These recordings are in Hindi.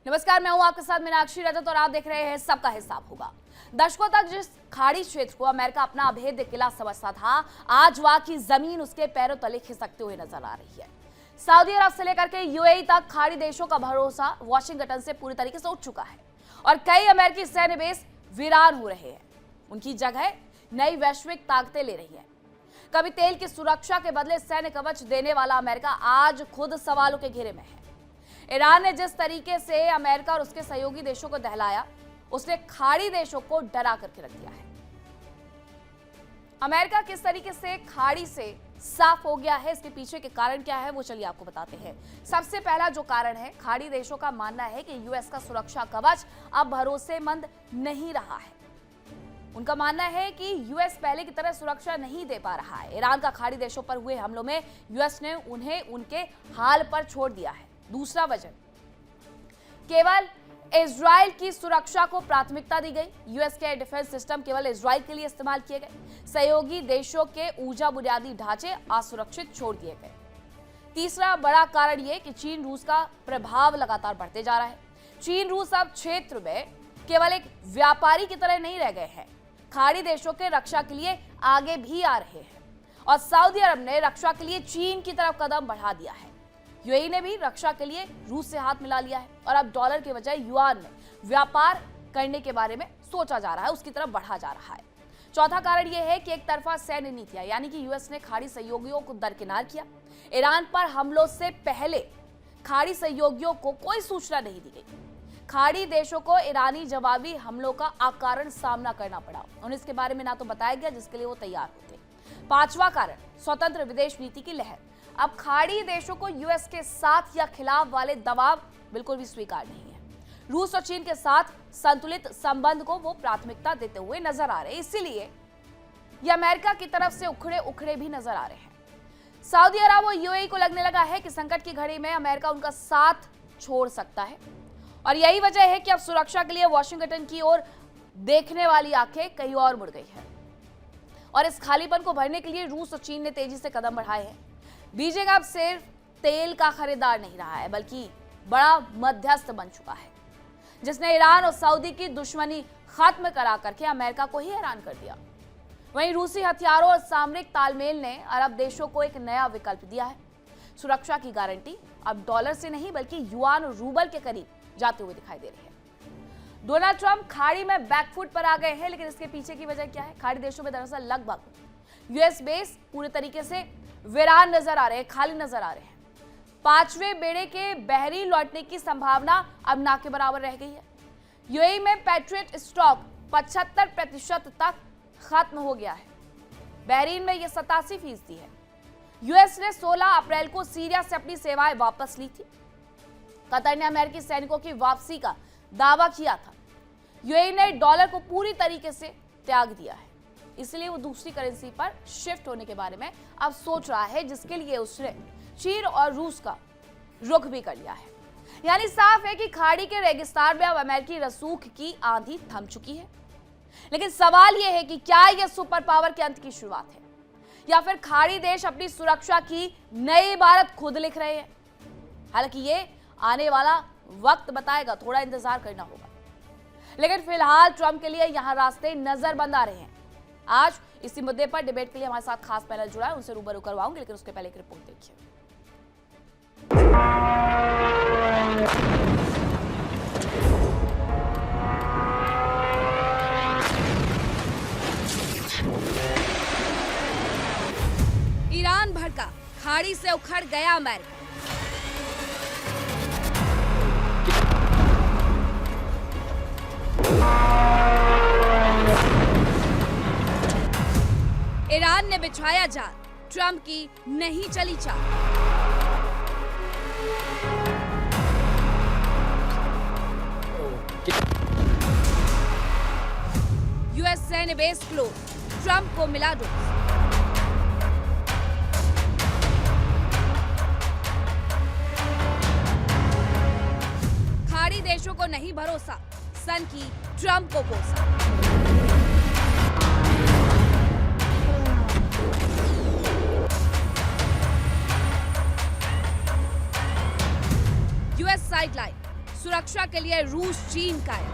नमस्कार, मैं हूं आपके साथ मीनाक्षी रजत और आप देख रहे हैं सबका हिसाब होगा। दशकों तक जिस खाड़ी क्षेत्र को अमेरिका अपना अभेद्य किला समझता था, आज वहां की जमीन उसके पैरों तले खिसकते हुए नजर आ रही है। सऊदी अरब से लेकर के यूएई तक खाड़ी देशों का भरोसा वाशिंगटन से पूरी तरीके से उठ चुका है और कई अमेरिकी सैन्य बेस वीरान हो रहे हैं। उनकी जगह नई वैश्विक ताकतें ले रही है। कभी तेल की सुरक्षा के बदले सैन्य कवच देने वाला अमेरिका आज खुद सवालों के घेरे में है। ईरान ने जिस तरीके से अमेरिका और उसके सहयोगी देशों को दहलाया, उसने खाड़ी देशों को डरा करके रख दिया है। अमेरिका किस तरीके से खाड़ी से साफ हो गया है, इसके पीछे के कारण क्या है, वो चलिए आपको बताते हैं। सबसे पहला जो कारण है, खाड़ी देशों का मानना है कि यूएस का सुरक्षा कवच अब भरोसेमंद नहीं रहा है। उनका मानना है कि यूएस पहले की तरह सुरक्षा नहीं दे पा रहा है। ईरान का खाड़ी देशों पर हुए हमलों में यूएस ने उन्हें उनके हाल पर छोड़ दिया है। दूसरा वजह, केवल इजराइल की सुरक्षा को प्राथमिकता दी गई। यूएस के डिफेंस सिस्टम केवल इजराइल के लिए इस्तेमाल किए गए। सहयोगी देशों के ऊर्जा बुनियादी ढांचे असुरक्षित छोड़ दिए गए। तीसरा बड़ा कारण यह कि चीन रूस का प्रभाव लगातार बढ़ते जा रहा है। चीन रूस अब क्षेत्र में केवल एक व्यापारी की तरह नहीं रह गए हैं, खाड़ी देशों के रक्षा के लिए आगे भी आ रहे हैं और सऊदी अरब ने रक्षा के लिए चीन की तरफ कदम बढ़ा दिया है। यूएई ने भी रक्षा के लिए रूस से हाथ मिला लिया है और अब डॉलर के बजाय युआन में व्यापार करने के बारे में सोचा जा रहा है, उसकी तरफ बढ़ा जा रहा है। चौथा कारण यह है कि एक तरफा सैन्य नीतियां, यानी कि यूएस ने खाड़ी सहयोगियों को दरकिनार किया। ईरान पर हमलों से पहले खाड़ी सहयोगियों को कोई सूचना नहीं दी गई। खाड़ी देशों को ईरानी जवाबी हमलों का अकारण सामना करना पड़ा। उन्हें इसके बारे में ना तो बताया गया जिसके लिए वो तैयार होते। पांचवा कारण, स्वतंत्र विदेश नीति की लहर। अब खाड़ी देशों को यूएस के साथ या खिलाफ वाले दबाव बिल्कुल भी स्वीकार नहीं है। रूस और चीन के साथ संतुलित संबंध को वो प्राथमिकता देते हुए नजर आ रहे हैं, इसीलिए ये अमेरिका की तरफ से उखड़े उखड़े भी नजर आ रहे हैं। सऊदी अरब और यूएई को लगने लगा है कि संकट की घड़ी में अमेरिका उनका साथ छोड़ सकता है और यही वजह है कि अब सुरक्षा के लिए वॉशिंगटन की ओर देखने वाली आंखें कहीं और मुड़ गई है और इस खालीपन को भरने के लिए रूस और चीन ने तेजी से कदम बढ़ाए हैं। बीजिंग अब सिर्फ तेल का खरीदार नहीं रहा है, बल्कि बड़ा मध्यस्थ बन चुका है, जिसने ईरान और सऊदी की दुश्मनी खत्म करा करके अमेरिका को ही हैरान कर दिया। वहीं रूसी हथियारों और सामरिक तालमेल ने अरब देशों को एक नया विकल्प दिया है। सुरक्षा की गारंटी अब डॉलर से नहीं बल्कि युआन और रूबल के करीब जाते हुए दिखाई दे रही है। डोनाल्ड ट्रंप खाड़ी में बैकफुट पर आ गए हैं, लेकिन इसके पीछे की वजह क्या है? खाड़ी देशों में दरअसल लगभग यूएस बेस पूरे तरीके से वीरान नजर आ रहे हैं, खाली नजर आ रहे हैं। पांचवें बेड़े के बहरीन लौटने की संभावना अब ना के बराबर रह गई है। यूएई में पैट्रियट स्टॉक 75% तक खत्म हो गया है। बहरीन में यह 87% है। यूएस ने 16 अप्रैल को सीरिया से अपनी सेवाएं वापस ली थी। कतर ने अमेरिकी सैनिकों की वापसी का दावा किया था। यूएई ने डॉलर को पूरी तरीके से त्याग दिया है, इसलिए वो दूसरी करेंसी पर शिफ्ट होने के बारे में अब सोच रहा है, जिसके लिए उसने चीन और रूस का रुख भी कर लिया है। यानी साफ है कि खाड़ी के रेगिस्तान में अब अमेरिकी रसूख की आंधी थम चुकी है। लेकिन सवाल यह है कि क्या यह सुपर पावर के अंत की शुरुआत है या फिर खाड़ी देश अपनी सुरक्षा की नई इबारत खुद लिख रहे हैं? हालांकि ये आने वाला वक्त बताएगा, थोड़ा इंतजार करना होगा। लेकिन फिलहाल ट्रंप के लिए यहां रास्ते नजरबंद आ रहे हैं। आज इसी मुद्दे पर डिबेट के लिए हमारे साथ खास पैनल जुड़ा है, उनसे रूबरू करवाऊंगी, लेकिन उसके पहले एक रिपोर्ट देखिए। ईरान भड़का, खाड़ी से उखड़ गया अमेरिका। ईरान ने बिछाया जाल, ट्रंप की नहीं चली चाल। यूएस सैन्य बेस क्लोज, ट्रंप को मिला डोज। खाड़ी देशों को नहीं भरोसा, सन की ट्रंप को कोसा। यूएस साइडलाइन, सुरक्षा के लिए रूस चीन का है।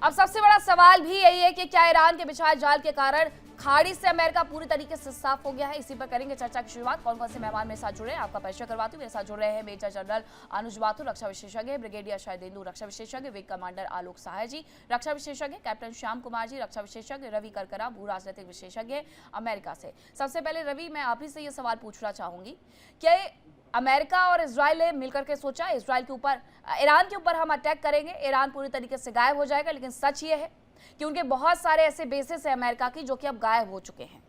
अब सबसे बड़ा सवाल भी यही है कि क्या ईरान के बिछाए जाल के कारण खाड़ी से अमेरिका पूरी तरीके से साफ हो गया है। इसी पर करेंगे चर्चा की शुरुआत। कौन कौन से मेहमान मेरे साथ जुड़े हैं आपका परिचय करवाती हूँ। मेरे साथ जुड़ रहे हैं मेजर जनरल अनुज बाथुर, रक्षा विशेषज्ञ, ब्रिगेडियर शाहिदेंदु, रक्षा विशेषज्ञ, विंग कमांडर आलोक सहाय जी, रक्षा विशेषज्ञ कैप्टन श्याम कुमार जी, रक्षा विशेषज्ञ रवि करकरा, भू राजनीतिक विशेषज्ञ अमेरिका से। सबसे पहले रवि, मैं आप ही से ये सवाल पूछना चाहूंगी कि अमेरिका और इजराइल ने मिलकर के सोचा इजराइल के ऊपर, ईरान के ऊपर हम अटैक करेंगे, ईरान पूरी तरीके से गायब हो जाएगा। लेकिन सच ये है कि उनके बहुत सारे ऐसे बेसिस है अमेरिका की जो कि अब गायब हो चुके हैं।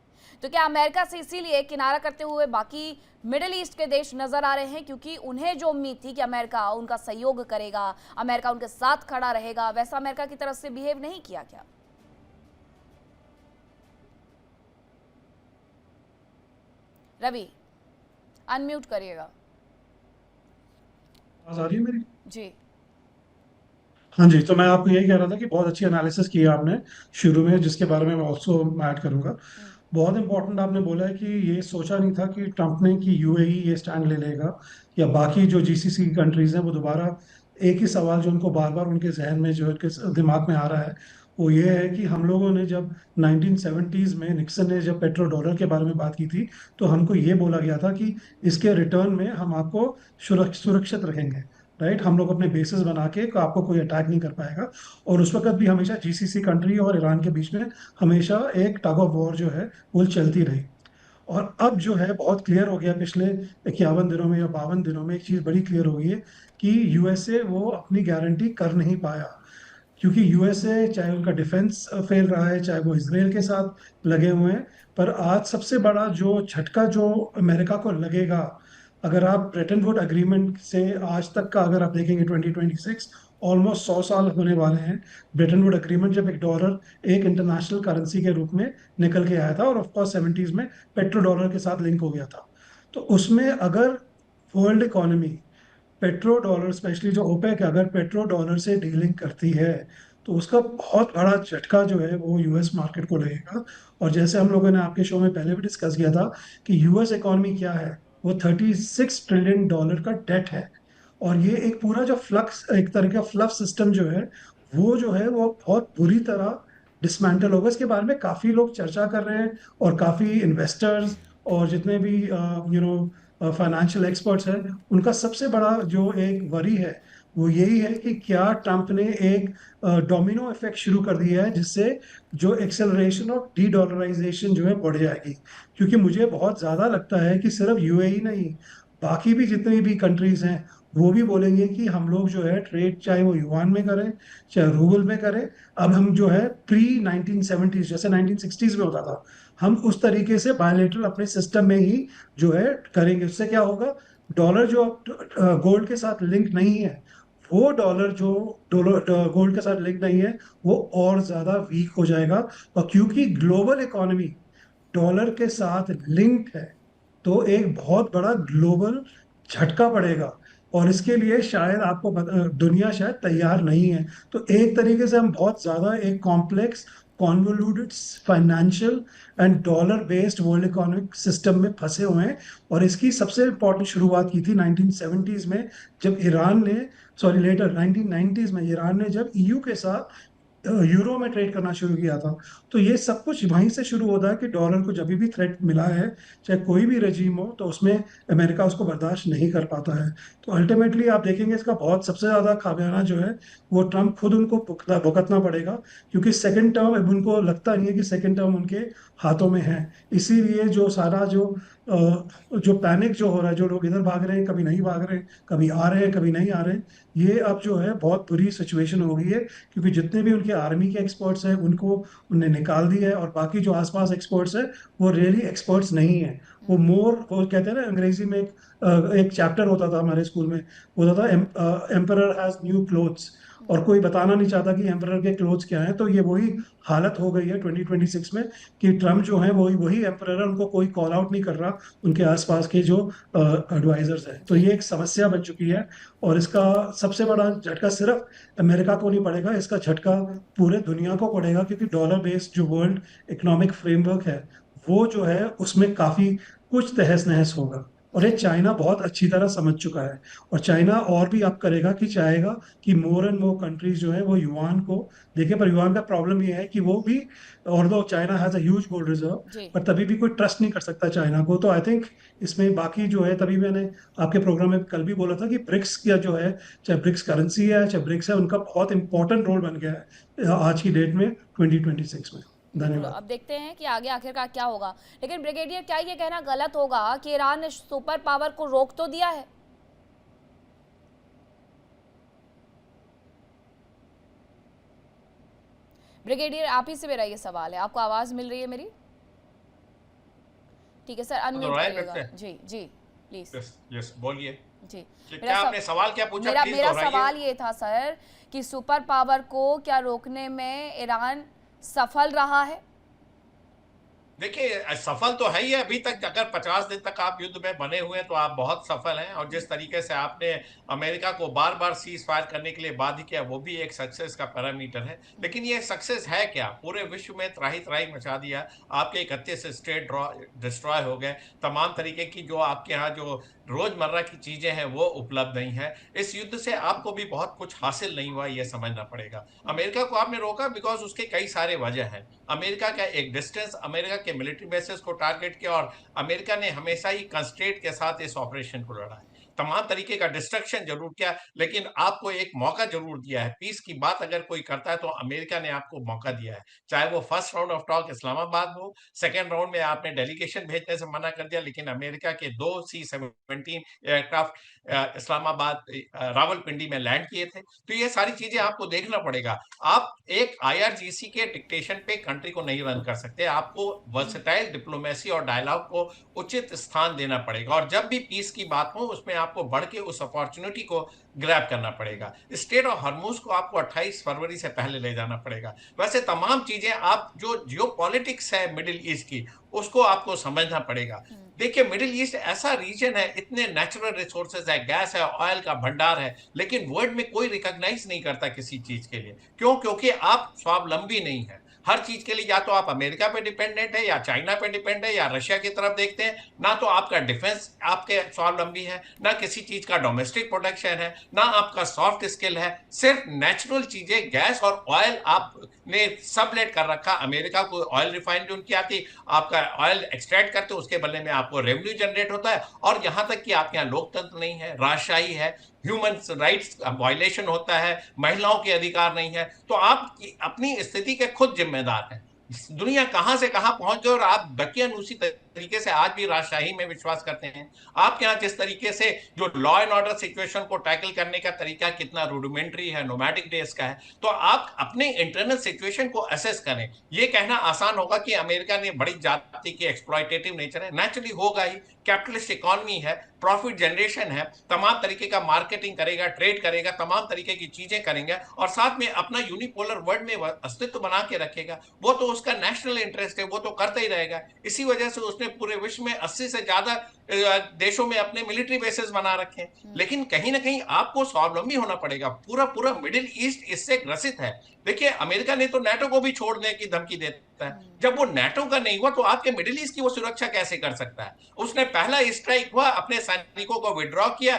तो क्या अमेरिका से इसीलिए किनारा करते हुए बाकी मिडिल ईस्ट के देश नजर आ रहे हैं, क्योंकि उन्हें जो उम्मीद थी कि अमेरिका उनका सहयोग करेगा, अमेरिका उनके साथ खड़ा रहेगा, वैसा अमेरिका की तरफ से बिहेव नहीं किया क्या? रवि, अनम्यूट करिएगा। आवाज आ रही है मेरी? जी हाँ जी, तो मैं आपको यही कह रहा था कि बहुत अच्छी एनालिसिस की है आपने शुरू में, जिसके बारे में मैं ऑल्सो ऐड करूंगा। बहुत इंपॉर्टेंट आपने बोला है कि ये सोचा नहीं था कि ट्रंप ने कि यूएई ये स्टैंड ले लेगा या बाकी जो जीसीसी कंट्रीज हैं वो दोबारा। एक ही सवाल जो उनको बार बार उनके जहन में, जो उनके दिमाग में आ रहा है, वो ये है कि हम लोगों ने जब 1970s में निक्सन ने जब पेट्रो डॉलर के बारे में बात की थी, तो हमको ये बोला गया था कि इसके रिटर्न में हम आपको सुरक्षित रखेंगे। राइट, हम लोग अपने बेसिस बना के आपको कोई अटैक नहीं कर पाएगा। और उस वक्त भी हमेशा जीसीसी कंट्री और ईरान के बीच में हमेशा एक टग ऑफ वॉर जो है वो चलती रही। और अब जो है बहुत क्लियर हो गया पिछले 51 दिनों में या 52 दिनों में, एक चीज बड़ी क्लियर हो गई है कि यूएसए वो अपनी गारंटी कर नहीं पाया। क्योंकि यूएसए चाहे उनका डिफेंस फेल रहा है, चाहे वो इसराइल के साथ लगे हुए हैं, पर आज सबसे बड़ा जो झटका जो अमेरिका को लगेगा, अगर आप ब्रेटन वुड अग्रीमेंट से आज तक का अगर आप देखेंगे 2026, ऑलमोस्ट 100 साल होने वाले हैं। ब्रेटन वुड अग्रीमेंट जब एक डॉलर एक इंटरनेशनल करेंसी के रूप में निकल के आया था, और ऑफकोर्स 70s में पेट्रो डॉलर के साथ लिंक हो गया था। तो उसमें अगर world economy petro dollar, specially जो ओपेक है, अगर पेट्रो डॉलर से डीलिंग करती है, तो उसका बहुत बड़ा झटका जो है वो यूएस मार्केट को लगेगा। और जैसे हम लोगों ने आपके शो में पहले भी डिस्कस किया था कि यूएस इकोनॉमी क्या है, वो $36 ट्रिलियन का डेट है। और ये एक पूरा जो फ्लक्स, एक तरह का फ्लफ सिस्टम जो है, वो जो है वो बहुत बुरी तरह डिसमेंटल होगा। इसके बारे में काफी लोग चर्चा कर रहे हैं, और काफी इन्वेस्टर्स और जितने भी फाइनेंशियल एक्सपर्ट्स हैं, उनका सबसे बड़ा जो एक वरी है वो यही है कि क्या ट्रंप ने एक डोमिनो इफेक्ट शुरू कर दिया है, जिससे जो एक्सेलरेशन ऑफ डी डॉलराइजेशन जो है बढ़ जाएगी। क्योंकि मुझे बहुत ज्यादा लगता है कि सिर्फ यूएई नहीं, बाकी भी जितनी भी कंट्रीज हैं वो भी बोलेंगे कि हम लोग जो है ट्रेड, चाहे वो युआन में करें चाहे रूबल में करें, अब हम जो है प्री 1970s जैसे 1960s में होता था, हम उस तरीके से बायलेटरल अपने सिस्टम में ही जो है करेंगे। उससे क्या होगा, डॉलर जो गोल्ड के साथ लिंक नहीं है, वो डॉलर जो डॉलर गोल्ड के साथ लिंक नहीं है, वो और ज्यादा वीक हो जाएगा। और क्योंकि ग्लोबल इकोनॉमी डॉलर के साथ लिंक है, तो एक बहुत बड़ा ग्लोबल झटका पड़ेगा। और इसके लिए शायद आपको दुनिया शायद तैयार नहीं है। तो एक तरीके से हम बहुत ज्यादा एक complex, convoluted financial and dollar based world economic system में फंसे हुए हैं। और इसकी सबसे इंपॉर्टेंट शुरुआत की थी 1970s में, जब ईरान ने, सॉरी लेटर 1990s में ईरान ने जब ईयू के साथ यूरो में ट्रेड करना शुरू किया था। तो ये सब कुछ वहीं से शुरू होता है कि डॉलर को जब भी थ्रेट मिला है, चाहे कोई भी रजीम हो, तो उसमें अमेरिका उसको बर्दाश्त नहीं कर पाता है। तो अल्टीमेटली आप देखेंगे इसका बहुत सबसे ज्यादा खामियाना जो है वो ट्रंप खुद उनको भुगतना पड़ेगा। क्योंकि सेकंड टर्म अब उनको लगता नहीं है कि सेकंड टर्म उनके हाथों में है। इसीलिए जो सारा जो पैनिक जो हो रहा है, जो लोग इधर भाग रहे हैं, कभी नहीं भाग रहे हैं, कभी आ रहे हैं, कभी नहीं आ रहे हैं, ये अब जो है बहुत बुरी सिचुएशन हो गई है। क्योंकि जितने भी उनके आर्मी के एक्सपर्ट्स हैं उनको उनने निकाल दिया है, और बाकी जो आसपास एक्सपर्ट्स हैं वो रियली एक्सपर्ट्स नहीं है। वो मोर, वो कहते हैं ना अंग्रेजी में एक चैप्टर होता था हमारे स्कूल में, होता था एम्परर हैज न्यू क्लोथ्स। और कोई बताना नहीं चाहता कि एम्परर के क्लोथ्स क्या हैं। तो ये वही हालत हो गई है 2026 में कि ट्रम्प जो है वही वही एम्परर है, उनको कोई कॉल आउट नहीं कर रहा, उनके आसपास के जो एडवाइजर्स हैं। तो जी। ये एक समस्या बन चुकी है, और इसका सबसे बड़ा झटका सिर्फ अमेरिका को नहीं पड़ेगा, इसका झटका पूरे दुनिया को पड़ेगा, क्योंकि डॉलर बेस्ड जो वर्ल्ड इकोनॉमिक फ्रेमवर्क है वो जो है उसमें काफी कुछ तहस नहस होगा। और ये जी। चाइना बहुत अच्छी तरह समझ चुका है, और चाइना और भी अब करेगा कि चाहेगा कि मोर एंड मोर कंट्रीज जो है वो युआन को देखे। पर युआन का प्रॉब्लम ये है कि वो भी, और दो China has a huge gold reserve, जी। पर तभी भी कोई ट्रस्ट नहीं कर सकता चाइना को। तो आई थिंक इसमें बाकी जो है, तभी मैंने आपके प्रोग्राम में कल भी बोला था कि ब्रिक्स का जो है, चाहे ब्रिक्स करेंसी है चाहे ब्रिक्स है, उनका बहुत इंपॉर्टेंट रोल बन गया है आज की डेट में 2026 में। बिल्कुल, धन्यवाद। अब देखते हैं कि आगे आखिरकार क्या होगा। लेकिन ब्रिगेडियर, क्या ये कहना गलत होगा कि ईरान ने सुपर पावर को रोक तो दिया है? ब्रिगेडियर, आप ही से मेरा ये सवाल है, आपको आवाज मिल रही है मेरी? ठीक है सर, अनम्यूट दोहराए करिएगा। करते हैं। जी जी, प्लीज। यस यस, बोलिए। जी। क्या आपने सवाल क्या पूछा, मेरा प्लीज मेरा दोहराइए। सवाल ये था सर कि सुपर पावर को क्या रोकने में ईरान सफल रहा है? देखिए, सफल तो है ही है। अभी तक अगर 50 दिन तक आप युद्ध में बने हुए हैं तो आप बहुत सफल हैं, और जिस तरीके से आपने अमेरिका को बार बार सीज फायर करने के लिए बाध्य किया वो भी एक सक्सेस का पैरामीटर है। लेकिन ये सक्सेस है क्या? पूरे विश्व में त्राही त्राही मचा दिया, आपके 31 स्टेट डिस्ट्रॉय हो गए, तमाम तरीके की जो आपके यहाँ जो रोजमर्रा की चीजें हैं वो उपलब्ध नहीं है। इस युद्ध से आपको भी बहुत कुछ हासिल नहीं हुआ, ये समझना पड़ेगा। अमेरिका को आपने रोका बिकॉज उसके कई सारे वजह हैं। अमेरिका का एक डिस्टेंस, अमेरिका के मिलिट्री बेसिस को टारगेट किया, और अमेरिका ने हमेशा ही कंस्ट्रेंट के साथ इस ऑपरेशन को लड़ा है। तमाम तरीके का डिस्ट्रक्शन जरूर किया, लेकिन आपको एक मौका जरूर दिया है। पीस की बात अगर कोई करता है तो अमेरिका ने आपको मौका दिया है। चाहे वो first round of talk Islamabad हो, सेकेंड राउंड में आपने डेलीगेशन भेजने से मना कर दिया, लेकिन अमेरिका के 2C-17 एयरक्राफ्ट इस्लामाबाद रावलपिंडी में लैंड किए थे। तो ये सारी चीजें आपको देखना पड़ेगा। आप एक IRGC के डिक्टेशन पे कंट्री को नहीं रन कर सकते। आपको वर्सेटाइल डिप्लोमेसी और डायलॉग को उचित स्थान देना पड़ेगा, और जब भी पीस की बात हो उसमें आपको बढ़ के उस अपॉर्चुनिटी को ग्रैब करना पड़ेगा। स्टेट ऑफ हरमुज को आपको 28 फरवरी से पहले ले जाना पड़ेगा। वैसे तमाम चीजें, आप जो जियो पॉलिटिक्स है मिडिल ईस्ट की, उसको आपको समझना पड़ेगा। देखिए, मिडिल ईस्ट ऐसा रीजन है, इतने नेचुरल रिसोर्सेज है, गैस है, ऑयल का भंडार है, लेकिन वर्ल्ड में कोई रिकॉग्नाइज नहीं करता किसी चीज के लिए। क्यों? क्योंकि आप स्वावलंबी नहीं है। हर चीज के लिए या तो आप अमेरिका पे डिपेंडेंट है, या चाइना पे डिपेंड है, या रशिया की तरफ देखते हैं। ना तो आपका डिफेंस आपके स्वावलंबी है, ना किसी चीज का डोमेस्टिक प्रोडक्शन है, ना आपका सॉफ्ट स्किल है। सिर्फ नेचुरल चीजें, गैस और ऑयल आपने सबलेट कर रखा। अमेरिका को ऑयल रिफाइनरी उनकी आती, आपका ऑयल एक्सट्रैक्ट करते, उसके बदले में आपको रेवेन्यू जनरेट होता है। और यहां तक कि आपके यहाँ लोकतंत्र नहीं है, राजशाही है, ह्यूमन राइट्स वायलेशन होता है, महिलाओं के अधिकार नहीं है। तो आप अपनी स्थिति के खुद जिम्मेदार हैं। दुनिया कहां से कहां पहुंच गई, और आप दकियानूसी तरीके से आज भी राजशाही में विश्वास करते हैं। आपके यहाँ जिस तरीके से जो लॉ एंड ऑर्डर सिचुएशन को टैकल करने का तरीका कितना रूडिमेंट्री है, नोमैटिक डेज का है। तो आप अपने इंटरनल सिचुएशन को असेस करें। ये कहना आसान होगा कि अमेरिका ने बड़ी जाति की एक्सप्लॉयटेटिव नेचर है, नेचुरली होगा ही। कैपिटलिस्ट इकोनॉमी है, प्रॉफिट जनरेशन है, तमाम तरीके का मार्केटिंग करेगा, ट्रेड करेगा, तमाम तरीके की चीजें करेंगे, और साथ में अपना यूनिपोलर वर्ल्ड में अस्तित्व बना के रखेगा। वो तो उसका नेशनल इंटरेस्ट है, वो तो करता ही रहेगा। इसी वजह से उसने पूरे विश्व में 80 से ज्यादा देशों में अपने मिलिट्री बेसेस बना रखे हैं। लेकिन कहीं ना कहीं आपको स्वावलंबी होना पड़ेगा। पूरा पूरा मिडिल ईस्ट इससे ग्रसित है। देखिए, अमेरिका ने तो नाटो को भी छोड़ने की धमकी देता है। जब वो नाटो का नहीं हुआ तो आपके मिडिल ईस्ट की वो सुरक्षा कैसे कर सकता है? उसने पहला स्ट्राइक हुआ, अपने सैनिकों को विड्रॉ किया,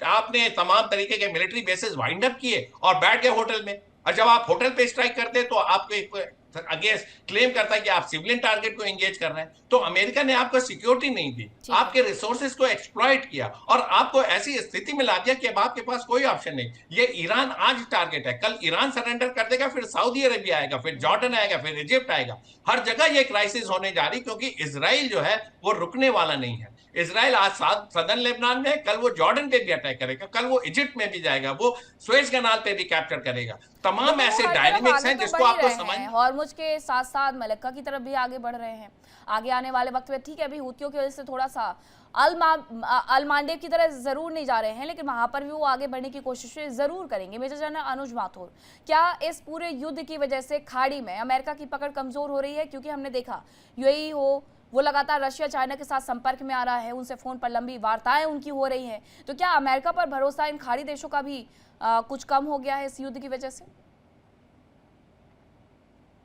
आपने तमाम तरीके के मिलिट्री बेसेस वाइंड अप किए और बैठ गए होटल में। और जब आप होटल पे स्ट्राइक करते तो आपको अगेंस्ट क्लेम करता है कि आप सिविलियन टारगेट को एंगेज कर रहे हैं। तो अमेरिका ने आपको सिक्योरिटी नहीं दी, आपके रिसोर्सेज को एक्सप्लॉइट किया, और आपको ऐसी स्थिति में ला दिया कि अब आपके पास कोई ऑप्शन नहीं। ये ईरान आज टारगेट है, कल ईरान सरेंडर कर देगा, फिर सऊदी अरेबिया आएगा, फिर जॉर्डन आएगा, फिर इजिप्ट आएगा। हर जगह ये क्राइसिस होने जा रही, क्योंकि इजराइल जो है वो रुकने वाला नहीं है। इसराइल आज सदर्न लेबनान में है, कल वो जॉर्डन पे भी अटैक करेगा, कल वो इजिप्ट में भी जाएगा, वो सुएज कैनाल पे भी कैप्चर करेगा। तमाम लेकिन वो ऐसे हर तरफ डायनेमिक्स आगे हैं तो जिसको बढ़ ही आपको रहे समझ। हैं, हॉर्मुज के साथ साथ मलक्का की तरफ भी आगे बढ़ रहे हैं। आगे आने वाले वक्त में ठीक है, अभी हूतियों की वजह से थोड़ा सा अलमांडेब की तरह जरूर नहीं जा रहे हैं, लेकिन वहां पर भी वो आगे बढ़ने की कोशिशें जरूर करेंगे। मेजर जनरल अनुज माथुर, क्या इस पूरे युद्ध की वजह से खाड़ी में अमेरिका की पकड़ कमजोर हो रही है? क्योंकि हमने देखा यूएई हो, वो लगातार रशिया चाइना के साथ संपर्क में आ रहा है, उनसे फोन पर लंबी वार्ताएं उनकी हो रही हैं, तो क्या अमेरिका पर भरोसा इन खाड़ी देशों का भी कुछ कम हो गया है इस युद्ध की वजह से?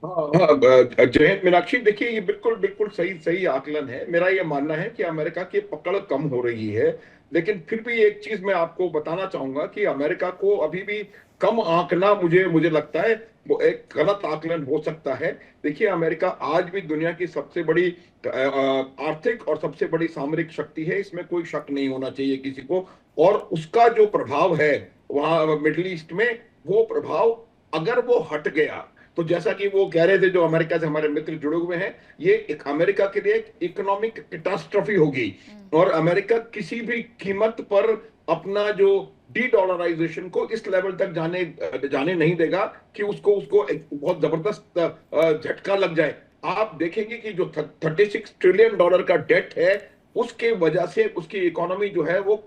हाँ हाँ, जय हिंद मीनाक्षी। देखिए, ये बिल्कुल बिल्कुल सही सही आकलन है। मेरा ये मानना है कि अमेरिका की पकड़ कम हो रही है, लेकिन फिर भी एक चीज मैं आपको बताना चाहूंगा कि अमेरिका को अभी भी कम आंकना मुझे मुझे लगता है वो एक गलत आकलन हो सकता है। देखिए, अमेरिका आज भी दुनिया की सबसे बड़ी आर्थिक और सबसे बड़ी सामरिक शक्ति है, इसमें कोई शक नहीं होना चाहिए किसी को। और उसका जो प्रभाव है वहां मिडिल ईस्ट में, वो प्रभाव अगर वो हट गया तो जैसा कि वो कह रहे थे, जो अमेरिका से हमारे मित्र जुड़े हुए हैं, ये एक अमेरिका के लिए एक इकोनॉमिक कैटास्ट्रॉफी होगी और अमेरिका किसी भी कीमत पर अपना जो डी डॉलराइजेशन को इस लेवल तक जाने नहीं देगा कि उसको उसको एक बहुत जबरदस्त झटका लग जाए। आप देखेंगे कि जो 36 ट्रिलियन डॉलर का डेट है, उसके वजह से उसकी इकोनॉमी जो है वो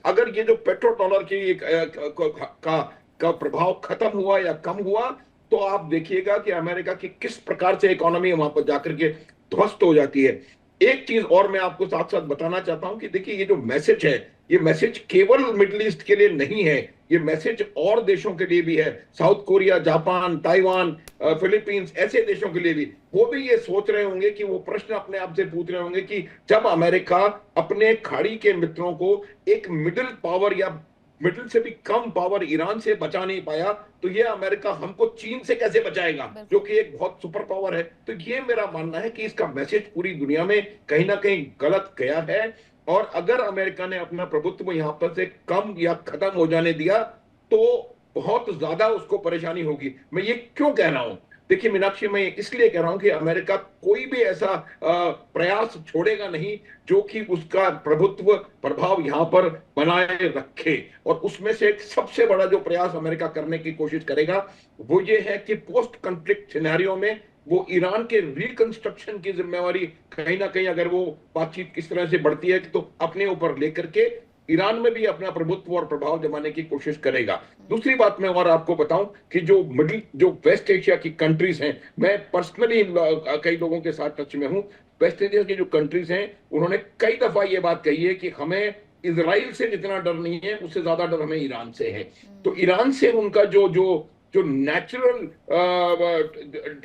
अगर ये जो पेट्रो डॉलर की का प्रभाव खत्म हुआ या कम हुआ, तो आप देखिएगा कि अमेरिका की किस प्रकार से इकोनॉमी वहां पर जाकर के ध्वस्त हो जाती है। एक चीज और मैं आपको साथ साथ बताना चाहता हूं कि देखिए, ये जो मैसेज है, ये मैसेज केवल मिडिल ईस्ट के लिए नहीं है, ये मैसेज और देशों के लिए भी है। South Korea, Japan, Taiwan, Philippines, ऐसे देशों के लिए भी। वो भी ये सोच रहे होंगे कि वो प्रश्न अपने आप से पूछ रहे होंगे कि जब अमेरिका अपने खाड़ी के मित्रों को एक मिडिल पावर या मिडिल से भी कम पावर ईरान से बचा नहीं पाया, तो ये अमेरिका हमको चीन से कैसे बचाएगा, जो कि एक बहुत सुपर पावर है। तो ये मेरा मानना है कि इसका मैसेज पूरी दुनिया में कहीं ना कहीं गलत गया है। और अगर अमेरिका ने अपना प्रभुत्व यहां पर से कम या खत्म हो जाने दिया, तो बहुत ज्यादा उसको परेशानी होगी। मैं ये क्यों कह रहा हूं? देखिए मीनाक्षी, मैं इसलिए कह रहा हूं कि अमेरिका कोई भी ऐसा प्रयास छोड़ेगा नहीं जो कि उसका प्रभुत्व प्रभाव यहां पर बनाए रखे। और उसमें से एक सबसे बड़ा जो प्रयास अमेरिका करने की कोशिश करेगा वो ये है कि पोस्ट कॉन्फ्लिक्ट सिनेरियो में वो ईरान के रिकंस्ट्रक्शन की जिम्मेवारी कहीं ना कहीं, अगर वो बातचीत किस तरह से बढ़ती है, तो अपने ऊपर लेकर के ईरान में भी अपना प्रभुत्व और प्रभाव जमाने की कोशिश करेगा। दूसरी बात मैं और आपको बताऊं कि जो वेस्ट एशिया की कंट्रीज हैं, मैं पर्सनली कई लोगों के साथ टच में हूं। वेस्ट एशिया की जो कंट्रीज हैं, उन्होंने कई दफा ये बात कही है कि हमें इजराइल से जितना डर नहीं है, उससे ज्यादा डर हमें ईरान से है। तो ईरान से उनका जो जो जो नेचुरल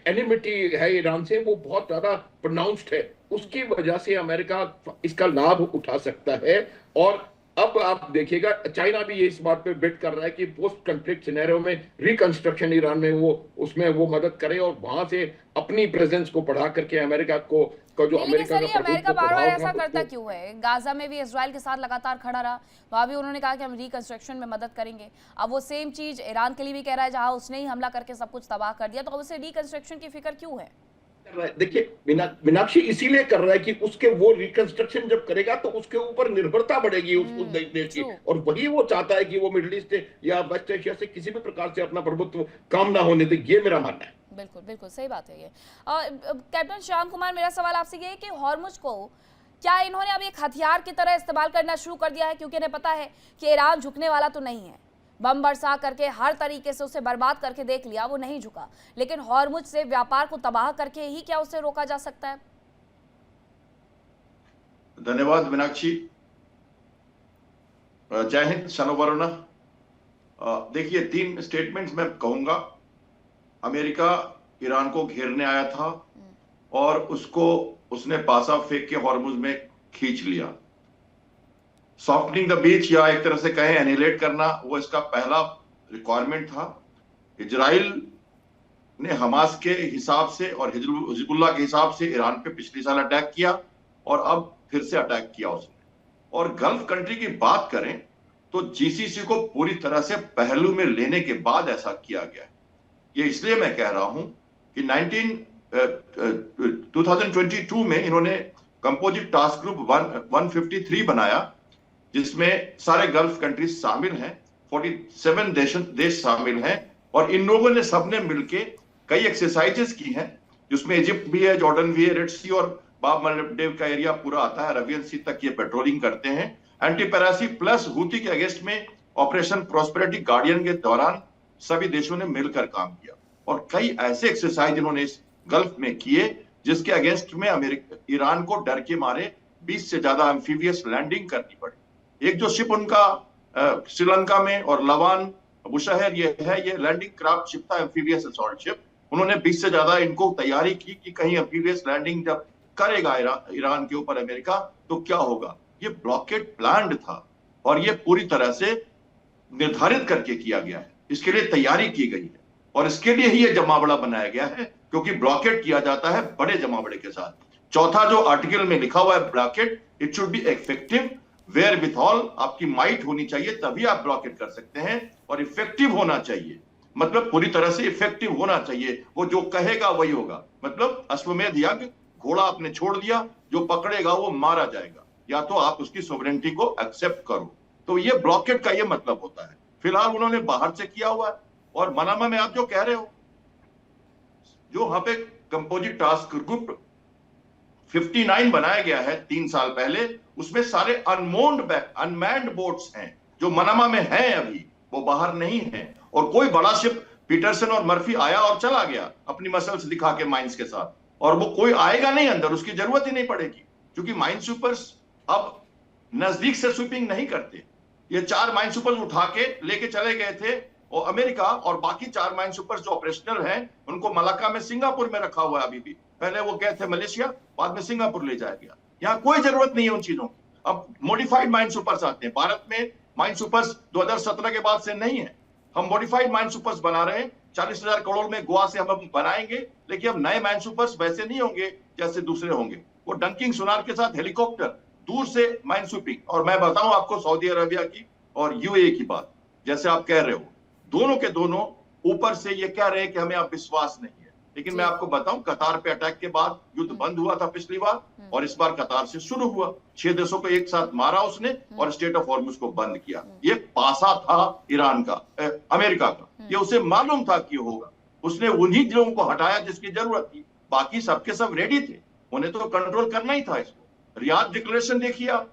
एनिमिटी है ईरान से, वो बहुत ज्यादा प्रोनाउंस्ड है। उसकी वजह से अमेरिका इसका लाभ उठा सकता है। और अब आप देखिएगा, चाइना भी ये इस बात पे बेट कर रहा है कि पोस्ट कॉन्फ्लिक्ट सिनेरियो में रिकंस्ट्रक्शन ईरान में उसमें वो मदद करे और वहां से अपनी प्रेजेंस को बढ़ा करके अमेरिका को जो अमेरिका का अमेरिका बार बार ऐसा करता क्यों है? गाजा में भी इजराइल के साथ लगातार खड़ा रहा, वहां भी उन्होंने कहा कि हम रिकंस्ट्रक्शन में मदद करेंगे। अब वो सेम चीज ईरान के लिए भी कह रहा है, जहां उसने ही हमला करके सब कुछ तबाह कर दिया, तो अब उसे रिकंस्ट्रक्शन की फिक्र क्यों है? देखिए मीनाक्षी, इसीलिए कर रहा है कि उसके वो रिकंस्ट्रक्शन जब करेगा तो उसके ऊपर निर्भरता बढ़ेगी उस देश की, और वही वो चाहता है कि वो मिडिल ईस्ट या वेस्ट एशिया से किसी भी प्रकार से अपना प्रभुत्व काम ना होने दे। ये मेरा मानना है। बिल्कुल बिल्कुल सही बात है ये। कैप्टन श्याम कुमार, मेरा सवाल आपसे ये है कि हॉर्मुज को क्या इन्होंने अब एक हथियार की तरह इस्तेमाल करना शुरू कर दिया है? क्योंकि इन्हें पता है कि ईरान झुकने वाला तो नहीं है, बम बरसा करके हर तरीके से उसे बर्बाद करके देख लिया, वो नहीं झुका, लेकिन हॉर्मुज से व्यापार को तबाह करके ही क्या उसे रोका जा सकता है? धन्यवाद मीनाक्षी। जय हिंद, शनो वरुणा। देखिए, 3 स्टेटमेंट्स मैं कहूंगा। अमेरिका ईरान को घेरने आया था और उसने पासा फेंक के हॉर्मुज में खींच लिया। सॉफ्टनिंग द बीच, या एक तरह से कहें एनिलेट करना, वो इसका पहला रिक्वायरमेंट था। इजराइल ने हमास के हिसाब से और हिजबुल्लाह के हिसाब से ईरान पे पिछले साल अटैक किया और अब फिर से अटैक किया उसने। और गल्फ कंट्री की बात करें तो जीसीसी को पूरी तरह से पहलू में लेने के बाद ऐसा किया गया। ये इसलिए मैं कह रहा हूं कि 2022 में इन्होंने कंपोजिट टास्क ग्रुप 153 बनाया, जिसमें सारे गल्फ कंट्रीज शामिल हैं, 47 देश शामिल हैं, और इन लोगों ने सबने मिलके कई एक्सरसाइजेस की हैं, जिसमें इजिप्ट भी है, जॉर्डन भी है, रेड सी और बाब मंडेब का एरिया पूरा आता है, अरबियन सी तक ये पेट्रोलिंग करते हैं। एंटी पैरासी प्लस हूती के अगेंस्ट में ऑपरेशन प्रॉस्पेरिटी गार्डियन के दौरान सभी देशों ने मिलकर काम किया, और कई ऐसे एक्सरसाइज इन्होंने इस गल्फ में किए जिसके अगेंस्ट में ईरान को डर के मारे 20 से ज्यादा एम्फीबियस लैंडिंग करनी पड़ी। एक जो शिप उनका श्रीलंका में और लवान बुशहर ये है, ये लैंडिंग क्राफ्ट शिप था, एम्फीबियस असॉल्ट शिप। उन्होंने 20 से ज्यादा इनको तैयारी की कि कहीं एम्फीबियस लैंडिंग जब करेगा ईरान के ऊपर अमेरिका तो क्या होगा। ये ब्लॉकेड प्लान्ड था और ये पूरी तरह से निर्धारित करके किया गया है, इसके लिए तैयारी की गई है, और इसके लिए ही ये जमावड़ा बनाया गया है, क्योंकि ब्लॉकेड किया जाता है बड़े जमावड़े के साथ। चौथा जो आर्टिकल में लिखा हुआ है blockade, it should be effective wherewithal, आपकी माइट होनी चाहिए तभी आप ब्लॉकेड कर सकते हैं, और इफेक्टिव होना चाहिए, मतलब पूरी तरह से इफेक्टिव होना चाहिए। वो जो कहेगा वही होगा, मतलब अश्वमेध यज्ञ, घोड़ा आपने छोड़ दिया, जो पकड़ेगा वो मारा जाएगा, या तो आप उसकी सोवरेनिटी को एक्सेप्ट करो। तो ये ब्लॉकेड का ये मतलब होता है। फिलहाल उन्होंने बाहर से किया हुआ है, और मनामा में आप जो कह रहे हो, जो वहां पे कंपोजिट टास्क ग्रुप 59 बनाया गया है 3 साल पहले, उसमें सारे अनमैन्ड बोट्स हैं जो मनामा में हैं, अभी वो बाहर नहीं है। और कोई बड़ा शिप पीटरसन और मर्फी आया और चला गया अपनी मसल्स दिखा के माइंस के साथ, और वो कोई आएगा नहीं अंदर, उसकी जरूरत ही नहीं पड़ेगी, क्योंकि माइन स्वीपर्स अब नजदीक से स्वीपिंग नहीं करते। ये 4 माइन स्वीपर्स उठा के लेके चले गए थे, और अमेरिका और बाकी 4 माइन स्वीपर्स जो ऑपरेशनल हैं उनको मलाक्का में, सिंगापुर में रखा हुआ है अभी भी। पहले वो गए थे मलेशिया, बाद में सिंगापुर ले जाया गया। यहाँ कोई जरूरत नहीं है उन चीजों की। अब मॉडिफाइड माइन स्वीपर्स आते हैं भारत में, माइन स्वीपर्स 2017 के बाद से नहीं है, हम मॉडिफाइड माइन स्वीपर्स बना रहे हैं। 40,000 करोड़ में गोवा से हम बनाएंगे, लेकिन अब नए माइन स्वीपर्स वैसे नहीं होंगे जैसे दूसरे होंगे। वो डंकिंग सुनार के साथ हेलीकॉप्टर दूर से माइन स्वीपिंग। और मैं बताऊं आपको सऊदी अरेबिया की और यूएई की बात, जैसे आप कह रहे हो, दोनों के दोनों ऊपर से ये कह रहे हैं कि हमें अब विश्वास नहीं है। लेकिन मैं आपको बताऊं, कतार पे अटैक के बाद युद्ध बंद हुआ था पिछली बार, और इस बार कतार से शुरू हुआ। 6 देशों को एक साथ मारा उसने, और स्टेट ऑफ हॉर्मुज को बंद किया। ये पासा था ईरान का, अमेरिका का, ये उसे मालूम था कि होगा। उसने उन्हीं लोगों को हटाया जिसकी जरूरत थी, बाकी सबके सब रेडी थे, उन्हें तो कंट्रोल करना ही था इसको। रियाद डिक्लेरेशन देखिए आप,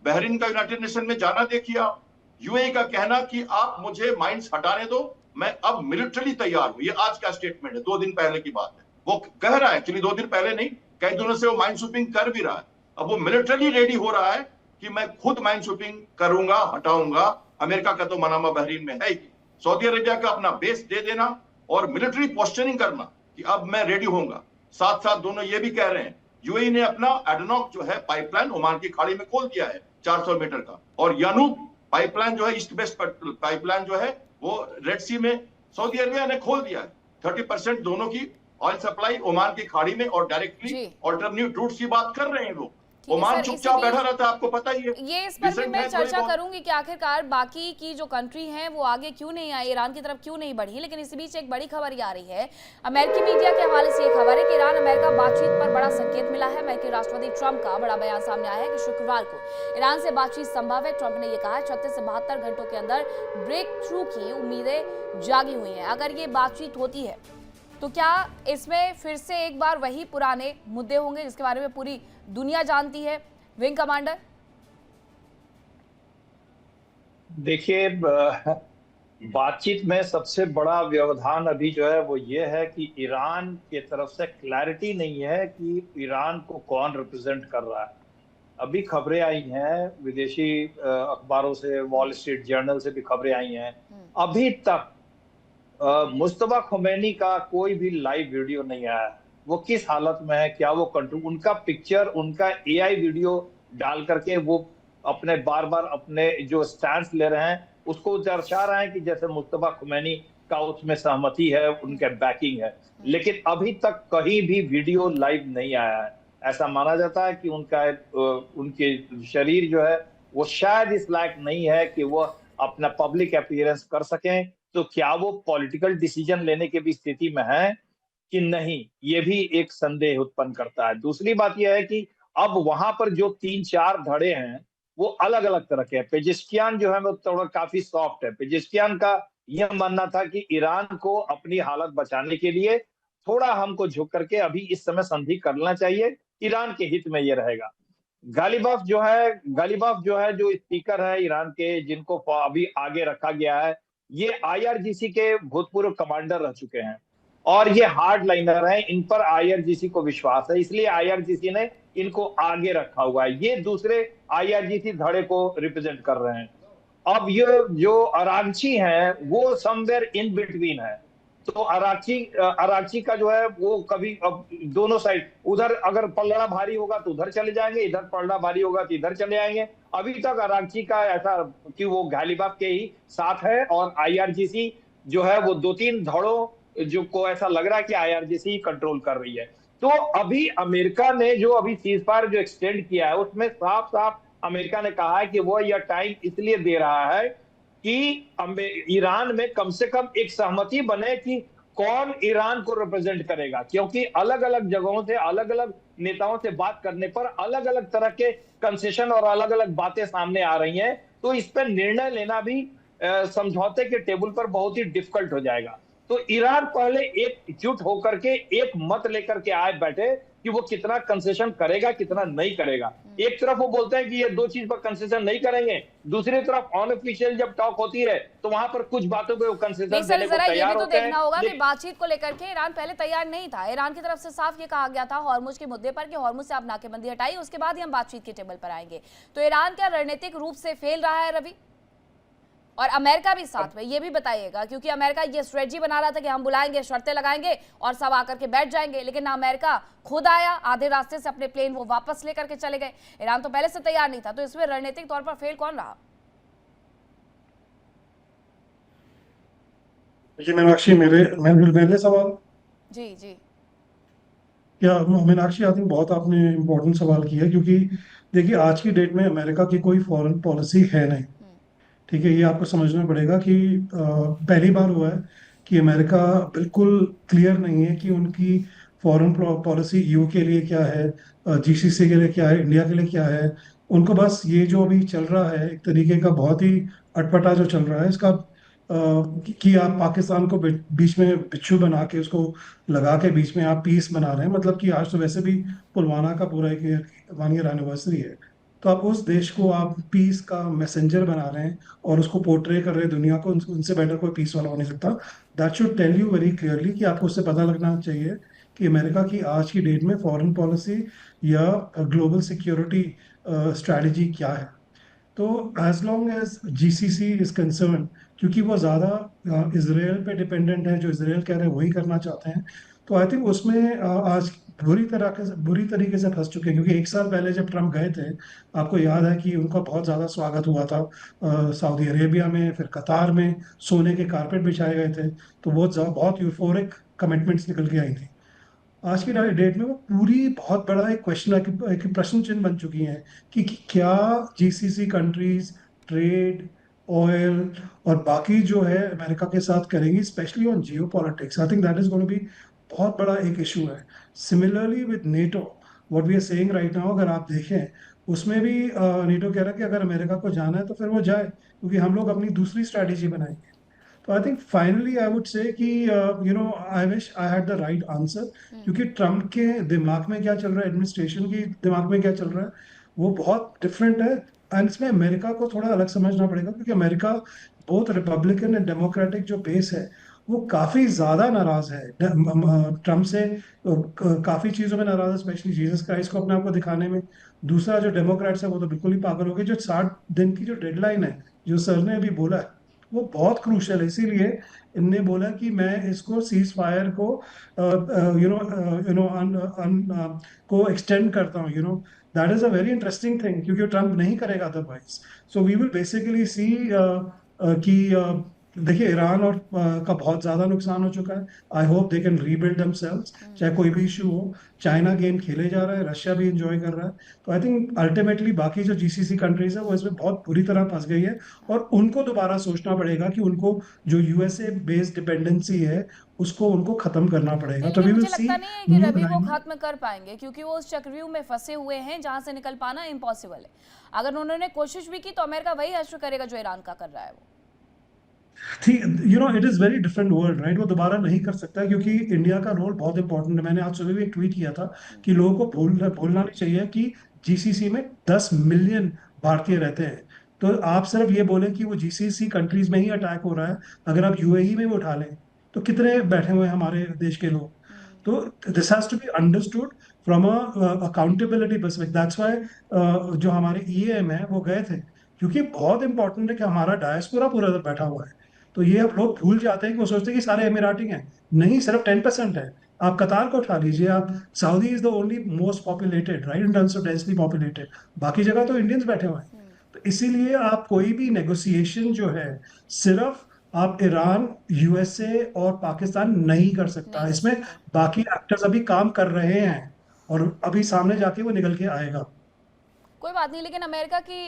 बहरीन का यूनाइटेड नेशन में जाना देखिए आप, यूएई का कहना कि आप मुझे माइंस हटाने दो, मैं अब मिलिट्रली तैयार हूं। ये आज का स्टेटमेंट है, 2 दिन पहले की बात है। वो कह रहा है, एक्चुअली 2 दिन पहले नहीं, कई दिनों से वो माइन स्वीपिंग कर भी रहा है। अब वो मिलिट्रली रेडी हो रहा है कि मैं खुद माइन स्वीपिंग करूंगा, हटाऊंगा। अमेरिका का तो मनामा बहरीन में है ही, सऊदी अरेबिया का अपना बेस दे देना और मिलिट्री पोस्चरिंग करना कि अब मैं रेडी होऊंगा। साथ साथ दोनों ये भी कह रहे हैं, यूएई ने अपना एडनॉक जो है पाइपलाइन ओमान की खाड़ी में खोल दिया है 400 मीटर का, और यानूब पाइपलाइन जो है, ईस्ट वेस्ट पाइपलाइन जो है, वो रेड सी में सऊदी अरेबिया ने खोल दिया है। 30% दोनों की ऑयल सप्लाई ओमान की खाड़ी में, और डायरेक्टली ऑल्टरनेट रूट्स की बात कर रहे हैं लोग। ओमान चुपचाप बैठा रहता है, आपको पता ही है। ये इस पर भी मैं चर्चा करूंगी कि आखिरकार बाकी की जो कंट्री हैं वो आगे क्यों नहीं आई, ईरान की तरफ क्यों नहीं बढ़ी। लेकिन इसी बीच एक बड़ी खबर ये आ रही है, अमेरिकी मीडिया के हवाले से ये खबर है कि ईरान अमेरिका बातचीत पर बड़ा संकेत मिला है। अमेरिकी राष्ट्रपति ट्रंप का बड़ा बयान सामने आया है कि शुक्रवार को ईरान से बातचीत संभव है। ट्रंप ने यह कहा 36 से 72 घंटों के अंदर ब्रेक थ्रू की उम्मीदें जागी हुई हैं। अगर ये बातचीत होती है तो क्या इसमें फिर से एक बार वही पुराने मुद्दे होंगे जिसके बारे में पूरी दुनिया जानती है? विंग कमांडर, देखिए, बातचीत में सबसे बड़ा व्यवधान अभी जो है वो ये है कि ईरान की तरफ से क्लैरिटी नहीं है कि ईरान को कौन रिप्रेजेंट कर रहा है। अभी खबरें आई हैं विदेशी अखबारों से, वॉल स्ट्रीट जर्नल से भी खबरें आई हैं, अभी तक मुस्तफा खुमैनी का कोई भी लाइव वीडियो नहीं आया। वो किस हालत में है, क्या वो कंट्रोल, उनका पिक्चर, उनका एआई वीडियो डाल करके वो अपने बार बार अपने जो स्टैंड ले रहे हैं उसको दर्शा रहे हैं कि जैसे मुस्तफा खुमैनी का उसमें सहमति है, उनके बैकिंग है। लेकिन अभी तक कहीं भी वीडियो लाइव नहीं आया है। ऐसा माना जाता है कि उनके शरीर जो है वो शायद इस लायक नहीं है कि वो अपना पब्लिक अपीयरेंस कर सकें। तो क्या वो पॉलिटिकल डिसीजन लेने की भी स्थिति में है कि नहीं, ये भी एक संदेह उत्पन्न करता है। दूसरी बात यह है कि अब वहां पर जो 3-4 धड़े हैं वो अलग अलग तरह के हैं। पेजिशकियान जो है वो थोड़ा काफी सॉफ्ट है। पेजिशकियान का यह मानना था कि ईरान को अपनी हालत बचाने के लिए थोड़ा हमको झुक करके अभी इस समय संधि करना चाहिए, ईरान के हित में ये रहेगा। गालिबाफ जो है जो स्पीकर है ईरान के, जिनको अभी आगे रखा गया है, ये आईआरजीसी के भूतपूर्व कमांडर रह चुके हैं और ये हार्ड लाइनर है, इन पर आईआरजीसी को विश्वास है, इसलिए आईआरजीसी ने इनको आगे रखा हुआ है। ये दूसरे आईआरजीसी धड़े को रिप्रेजेंट कर रहे हैं। अब ये जो अरागची है वो समवेयर इन बिटवीन है। तो अरागची का जो है वो कभी अब दोनों साइड, उधर अगर पलड़ा भारी होगा तो उधर चले जाएंगे, इधर पलड़ा भारी होगा तो इधर चले आएंगे। अभी तक अरागची का ऐसा कि वो गालिबाफ के ही साथ है और आईआरजीसी जो है वो 2-3 धड़ों जो को ऐसा लग रहा है कि आईआरजीसी कंट्रोल कर रही है। तो अभी अमेरिका ने जो अभी सीज फायर जो एक्सटेंड किया है उसमें साफ साफ अमेरिका ने कहा है कि वो यह टाइम इसलिए दे रहा है कि ईरान में कम से कम एक सहमति बने कि कौन ईरान को रिप्रेजेंट करेगा, क्योंकि अलग अलग जगहों से अलग अलग नेताओं से बात करने पर अलग अलग तरह के कंसेशन और अलग अलग बातें सामने आ रही हैं। तो इस पर निर्णय लेना भी समझौते के टेबल पर बहुत ही डिफिकल्ट हो जाएगा। तो ईरान पहले एकजुट होकर के एक मत लेकर के आए बैठे कि वो कितना कंसेशन करेगा कितना नहीं करेगा। एक तरफ वो बोलते हैं कि ये 2 चीज पर कंसेशन नहीं करेंगे, दूसरी तरफ अनऑफिशियल जब टॉक होती है तो वहां पर कुछ बातों पे वो कंसेशन देने को तैयार होते हैं। देखना होगा कि बातचीत को लेकर के ईरान पहले तैयार नहीं था। ईरान की तरफ से साफ ये कहा गया था हॉर्मुज के मुद्दे पर कि हॉर्मुज से आप नाकेबंदी हटाइए, उसके बाद ही हम बातचीत के टेबल पर आएंगे। तो ईरान क्या रणनीतिक रूप से फेल रहा है रवि? और अमेरिका भी साथ में, ये भी बताइएगा, क्योंकि अमेरिका ये स्ट्रेटजी बना रहा था कि हम बुलाएंगे, शर्तें लगाएंगे और सब आकर के बैठ जाएंगे, लेकिन ना अमेरिका खुद आया, आधे रास्ते से अपने प्लेन वो वापस लेकर के चले गए। ईरान तो पहले से तैयार नहीं था। तो इसमें रणनीतिक तौर पर फेल कौन रहा? देखिए मीनाक्षी, मेरे सवाल जी जी क्या मीनाक्षी, आई थिंक बहुत आपने इम्पोर्टेंट सवाल किया, क्योंकि देखिए आज की डेट में अमेरिका की कोई फॉरेन पॉलिसी है नहीं। ठीक है, ये आपको समझना पड़ेगा कि पहली बार हुआ है कि अमेरिका बिल्कुल क्लियर नहीं है कि उनकी फॉरेन पॉलिसी यू के लिए क्या है, जीसीसी के लिए क्या है, इंडिया के लिए क्या है। उनको बस ये जो अभी चल रहा है एक तरीके का बहुत ही अटपटा जो चल रहा है इसका, कि आप पाकिस्तान को बीच में बिच्छू बना के उसको लगा के बीच में आप पीस बना रहे हैं। मतलब कि आज तो वैसे भी पुलवामा का पूरा एक 1 ईयर एनिवर्सरी है, तो आप उस देश को आप पीस का मैसेंजर बना रहे हैं और उसको पोर्ट्रे कर रहे हैं दुनिया को। उनसे बेटर कोई पीस वाला हो नहीं सकता। That should tell you very clearly कि आपको उससे पता लगना चाहिए कि अमेरिका की आज की डेट में फॉरेन पॉलिसी या ग्लोबल सिक्योरिटी स्ट्रैटेजी क्या है। तो as long as GCC is concern, क्योंकि वो ज़्यादा इसराइल पे डिपेंडेंट है, जो इसराइल कह रहे हैं वही करना चाहते हैं, तो आई थिंक उसमें आज बुरी तरीके से फंस चुके हैं। क्योंकि 1 साल पहले जब ट्रम्प गए थे, आपको याद है कि उनका बहुत ज़्यादा स्वागत हुआ था सऊदी अरेबिया में, फिर कतार में सोने के कारपेट बिछाए गए थे, तो बहुत यूफोरिक कमिटमेंट्स निकल के आई थी। आज की डेट में वो पूरी बहुत बड़ा एक क्वेश्चन, एक प्रश्न चिन्ह बन चुकी हैं कि क्या जीसीसी कंट्रीज ट्रेड, ऑयल और बाकी जो है अमेरिका के साथ करेंगी, specially on geopolitics. I think that is going to be बहुत बड़ा एक इशू है। Similarly with NATO, what we are saying right now, अगर आप देखें उसमें भी नेटो कह रहा है कि अगर अमेरिका को जाना है तो फिर वो जाए, क्योंकि हम लोग अपनी दूसरी स्ट्रैटेजी बनाएंगे। तो I think finally I would say कि I wish I had the right answer, क्योंकि ट्रम्प के दिमाग में क्या चल रहा है, एडमिनिस्ट्रेशन की दिमाग में क्या चल रहा है, वो बहुत डिफरेंट है। एंड इसमें अमेरिका को थोड़ा अलग समझना पड़ेगा, क्योंकि America both Republican and democratic जो बेस है वो काफी ज्यादा नाराज है ट्रम्प से, काफी चीजों में नाराज है, स्पेशली जीसस क्राइस्ट को अपने आप को दिखाने में। दूसरा जो डेमोक्रेट्स है वो तो बिल्कुल ही पागल हो गए। जो 60 दिन की जो डेडलाइन है जो सर ने अभी बोला है वो बहुत क्रूशल है, इसीलिए इनने बोला कि मैं इसको सीज फायर को को एक्सटेंड करता हूँ। That is a very interesting thing, क्योंकि ट्रम्प नहीं करेगा otherwise. So we will basically see कि देखिए ईरान और का बहुत ज्यादा नुकसान हो चुका है। I hope they can rebuild themselves, चाहे कोई भी इशू हो। चाइना गेम खेले जा रहा है, रशिया भी इंजॉय कर रहा है। तो आई थिंक अल्टीमेटली बाकी जो जीसीसी कंट्रीज है वो इसमें बहुत बुरी तरह फंस गई है, और उनको दोबारा सोचना पड़ेगा कि उनको जो यूएसए बेस्ड डिपेंडेंसी है उसको उनको खत्म करना पड़ेगा। नहीं, तो लेकिन वी विल मुझे सी लगता नहीं है कि न्यू रवि वो अलाइनमेंट। खत्म कर पाएंगे, क्योंकि वो उस चक्रव्यूह में फंसे हुए हैं जहां से निकल पाना इम्पॉसिबल है। अगर उन्होंने कोशिश भी की तो अमेरिका वही हश्र करेगा जो ईरान का कर रहा है वो। ठीक, it is very different world, right. वो दोबारा नहीं कर सकता क्योंकि इंडिया का रोल बहुत इंपॉर्टेंट है। मैंने आज सुबह भी एक ट्वीट किया था कि लोगों को भूलना नहीं चाहिए कि जीसीसी में 10 मिलियन भारतीय रहते हैं। तो आप सिर्फ ये बोलें कि वो जीसीसी कंट्रीज में ही अटैक हो रहा है, अगर आप यूएई में भी उठा लें तो कितने बैठे हुए हैं हमारे देश के लोग। तो this has to be understood from accountability perspective. That's why जो हमारे ईएएम है वो गए थे, क्योंकि बहुत इंपॉर्टेंट है कि हमारा डायस्पोरा पूरा बैठा हुआ है। तो ये अब लोग भूल जाते हैं कि वो सोचते हैं कि सारे एमिराटी हैं। नहीं, सिर्फ 10% है। आप कतार को उठा लीजिए, आप Saudi is the only most populated, right, in terms of densely populated. बाकी जगह तो इंडियंस बैठे हुए हैं। तो इसीलिए आप कोई भी नेगोशिएशन जो है सिर्फ आप ईरान, यूएसए और पाकिस्तान नहीं कर सकता। नहीं कर इसमें सकते। बाकी एक्टर्स अभी काम कर रहे हैं, और अभी सामने जाके वो निकल के आएगा। कोई बात नहीं, लेकिन अमेरिका की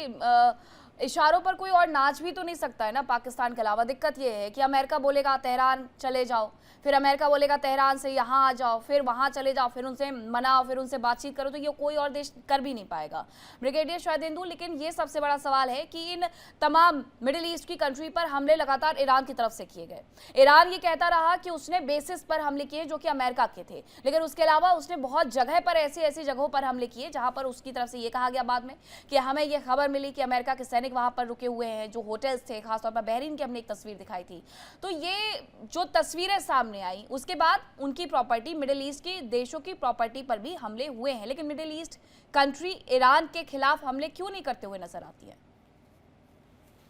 इशारों पर कोई और नाच भी तो नहीं सकता है ना पाकिस्तान के अलावा। दिक्कत ये है कि अमेरिका बोलेगा तेहरान चले जाओ, फिर अमेरिका बोलेगा तेहरान से यहाँ आ जाओ, फिर वहाँ चले जाओ, फिर उनसे मनाओ, फिर उनसे बातचीत करो। तो ये कोई और देश कर भी नहीं पाएगा ब्रिगेडियर शरदेंदु। लेकिन ये सबसे बड़ा सवाल है कि इन तमाम मिडिल ईस्ट की कंट्री पर हमले लगातार ईरान की तरफ से किए गए। ईरान ये कहता रहा कि उसने बेसिस पर हमले किए जो कि अमेरिका के थे, लेकिन उसके अलावा उसने बहुत जगह पर ऐसी ऐसी जगहों पर हमले किए जहां पर उसकी तरफ से ये कहा गया बाद में कि हमें ये खबर मिली कि अमेरिका के सैनिक वहां पर रुके हुए हैं, जो होटल्स थे, खासतौर पर बहरीन की हमने एक तस्वीर दिखाई थी। तो ये जो तस्वीरें सामने आई उसके बाद उनकी प्रॉपर्टी, मिडिल ईस्ट की देशों की प्रॉपर्टी पर भी हमले हुए हैं। लेकिन मिडिल ईस्ट कंट्री ईरान के खिलाफ हमले क्यों नहीं करते हुए नजर आती है?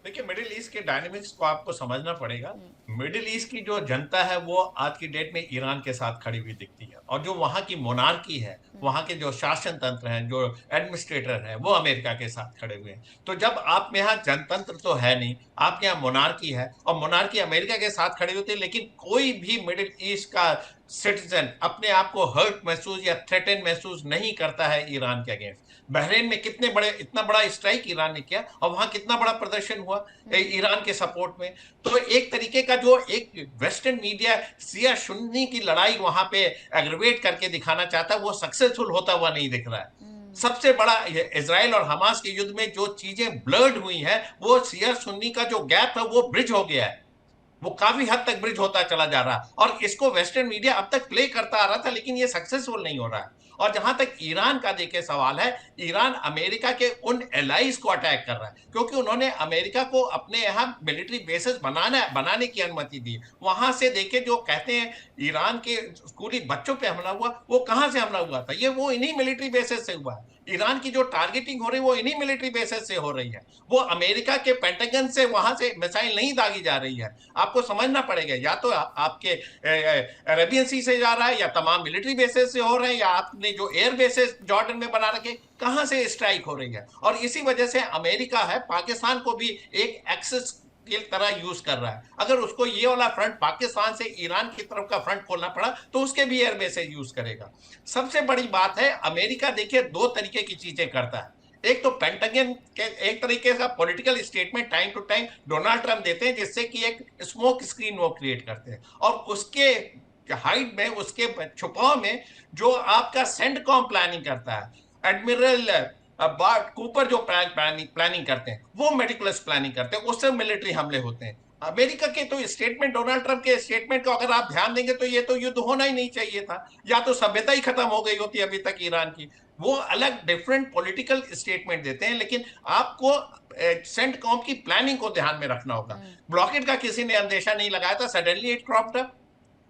देखिए, मिडिल ईस्ट के डायनेमिक्स को आपको समझना पड़ेगा। मिडिल ईस्ट की जो जनता है वो आज की डेट में ईरान के साथ खड़ी हुई दिखती है, और जो वहां की मोनार्की है, वहां के जो शासन तंत्र हैं, जो एडमिनिस्ट्रेटर हैं, वो अमेरिका के साथ खड़े हुए हैं। तो जब आप में यहाँ जनतंत्र तो है नहीं, आपके यहाँ मोनार्की है, और मोनार्की अमेरिका के साथ खड़े होते हैं, लेकिन कोई भी मिडिल ईस्ट का सिटीजन अपने आप को हर्ट महसूस या थ्रेटन महसूस नहीं करता है ईरान के अगेंस्ट। बहरीन में इतना बड़ा स्ट्राइक ईरान ने किया, और वहां कितना बड़ा प्रदर्शन हुआ ईरान के सपोर्ट में। तो एक तरीके का जो एक वेस्टर्न मीडिया शिया सुन्नी की लड़ाई वहां पे एग्रीवेट करके दिखाना चाहता है, वो सक्सेसफुल होता हुआ नहीं दिख रहा है। सबसे बड़ा इजराइल और हमास के युद्ध में जो चीजें ब्लर्ड हुई हैं, वो शिया सुन्नी का जो गैप है वो ब्रिज हो गया है, वो काफी हद तक ब्रिज होता चला जा रहा है। और इसको वेस्टर्न मीडिया अब तक प्ले करता आ रहा था, लेकिन ये सक्सेसफुल नहीं हो रहा है। और जहां तक ईरान का देखिए सवाल है, ईरान अमेरिका के उन एलाइज को अटैक कर रहा है, क्योंकि उन्होंने अमेरिका को अपने यहाँ मिलिट्री बेसेस बनाने की अनुमति दी। वहां से देखिए, जो कहते हैं ईरान के स्कूली बच्चों पे हमला हुआ, वो कहां से हमला हुआ था? ये वो इन्हीं मिलिट्री बेसेस से हुआ है। ईरान की जो टारगेटिंग हो रही है वो इन्हीं मिलिट्री बेसेस से हो रही है। वो अमेरिका के पेंटागन से वहां से मिसाइल नहीं दागी जा रही है। आपको समझना पड़ेगा, या तो आपके अरेबियन सी से जा रहा है, या तमाम मिलिट्री बेसेस से हो रहे हैं, या आपने जो एयर बेसेस जॉर्डन में बना रखे, कहां से स्ट्राइक हो रही है। और इसी वजह से अमेरिका है पाकिस्तान को भी एक एक्सेस की तरह यूज कर रहा है। अगर उसको ये वाला फ्रंट पाकिस्तान से ईरान की तरफ का फ्रंट खोलना पड़ा, तो उसके भी एयर बेसेस यूज करेगा। सबसे बड़ी बात है, अमेरिका देखिए दो तरीके की चीजें करता है। एक तो पेंटागन के एक तरीके का political statement time to time Donald Trump देते हैं, जिससे कि एक स्मोक स्क्रीन वो क्रिएट करते हैं, और उसके हाइड में, उसके छुपाव में जो आपका सेंटकॉम प्लानिंग करता है, एडमिरल बार्ट कूपर जो प्लानिंग करते हैं, वो मेडिकुलस प्लानिंग करते हैं, उससे मिलिट्री हमले होते हैं। अमेरिका के तो स्टेटमेंट, डोनाल्ड ट्रंप के स्टेटमेंट को अगर आप ध्यान देंगे तो ये तो युद्ध होना ही नहीं चाहिए था, या तो सभ्यता ही खत्म हो गई होती अभी तक ईरान की। वो अलग डिफरेंट पॉलिटिकल स्टेटमेंट देते हैं, लेकिन आपको सेंटकॉम की प्लानिंग को ध्यान में रखना होगा। ब्लॉकेट का किसी ने अंदेशा नहीं लगाया था, सडनली इट क्रॉप्ड अप।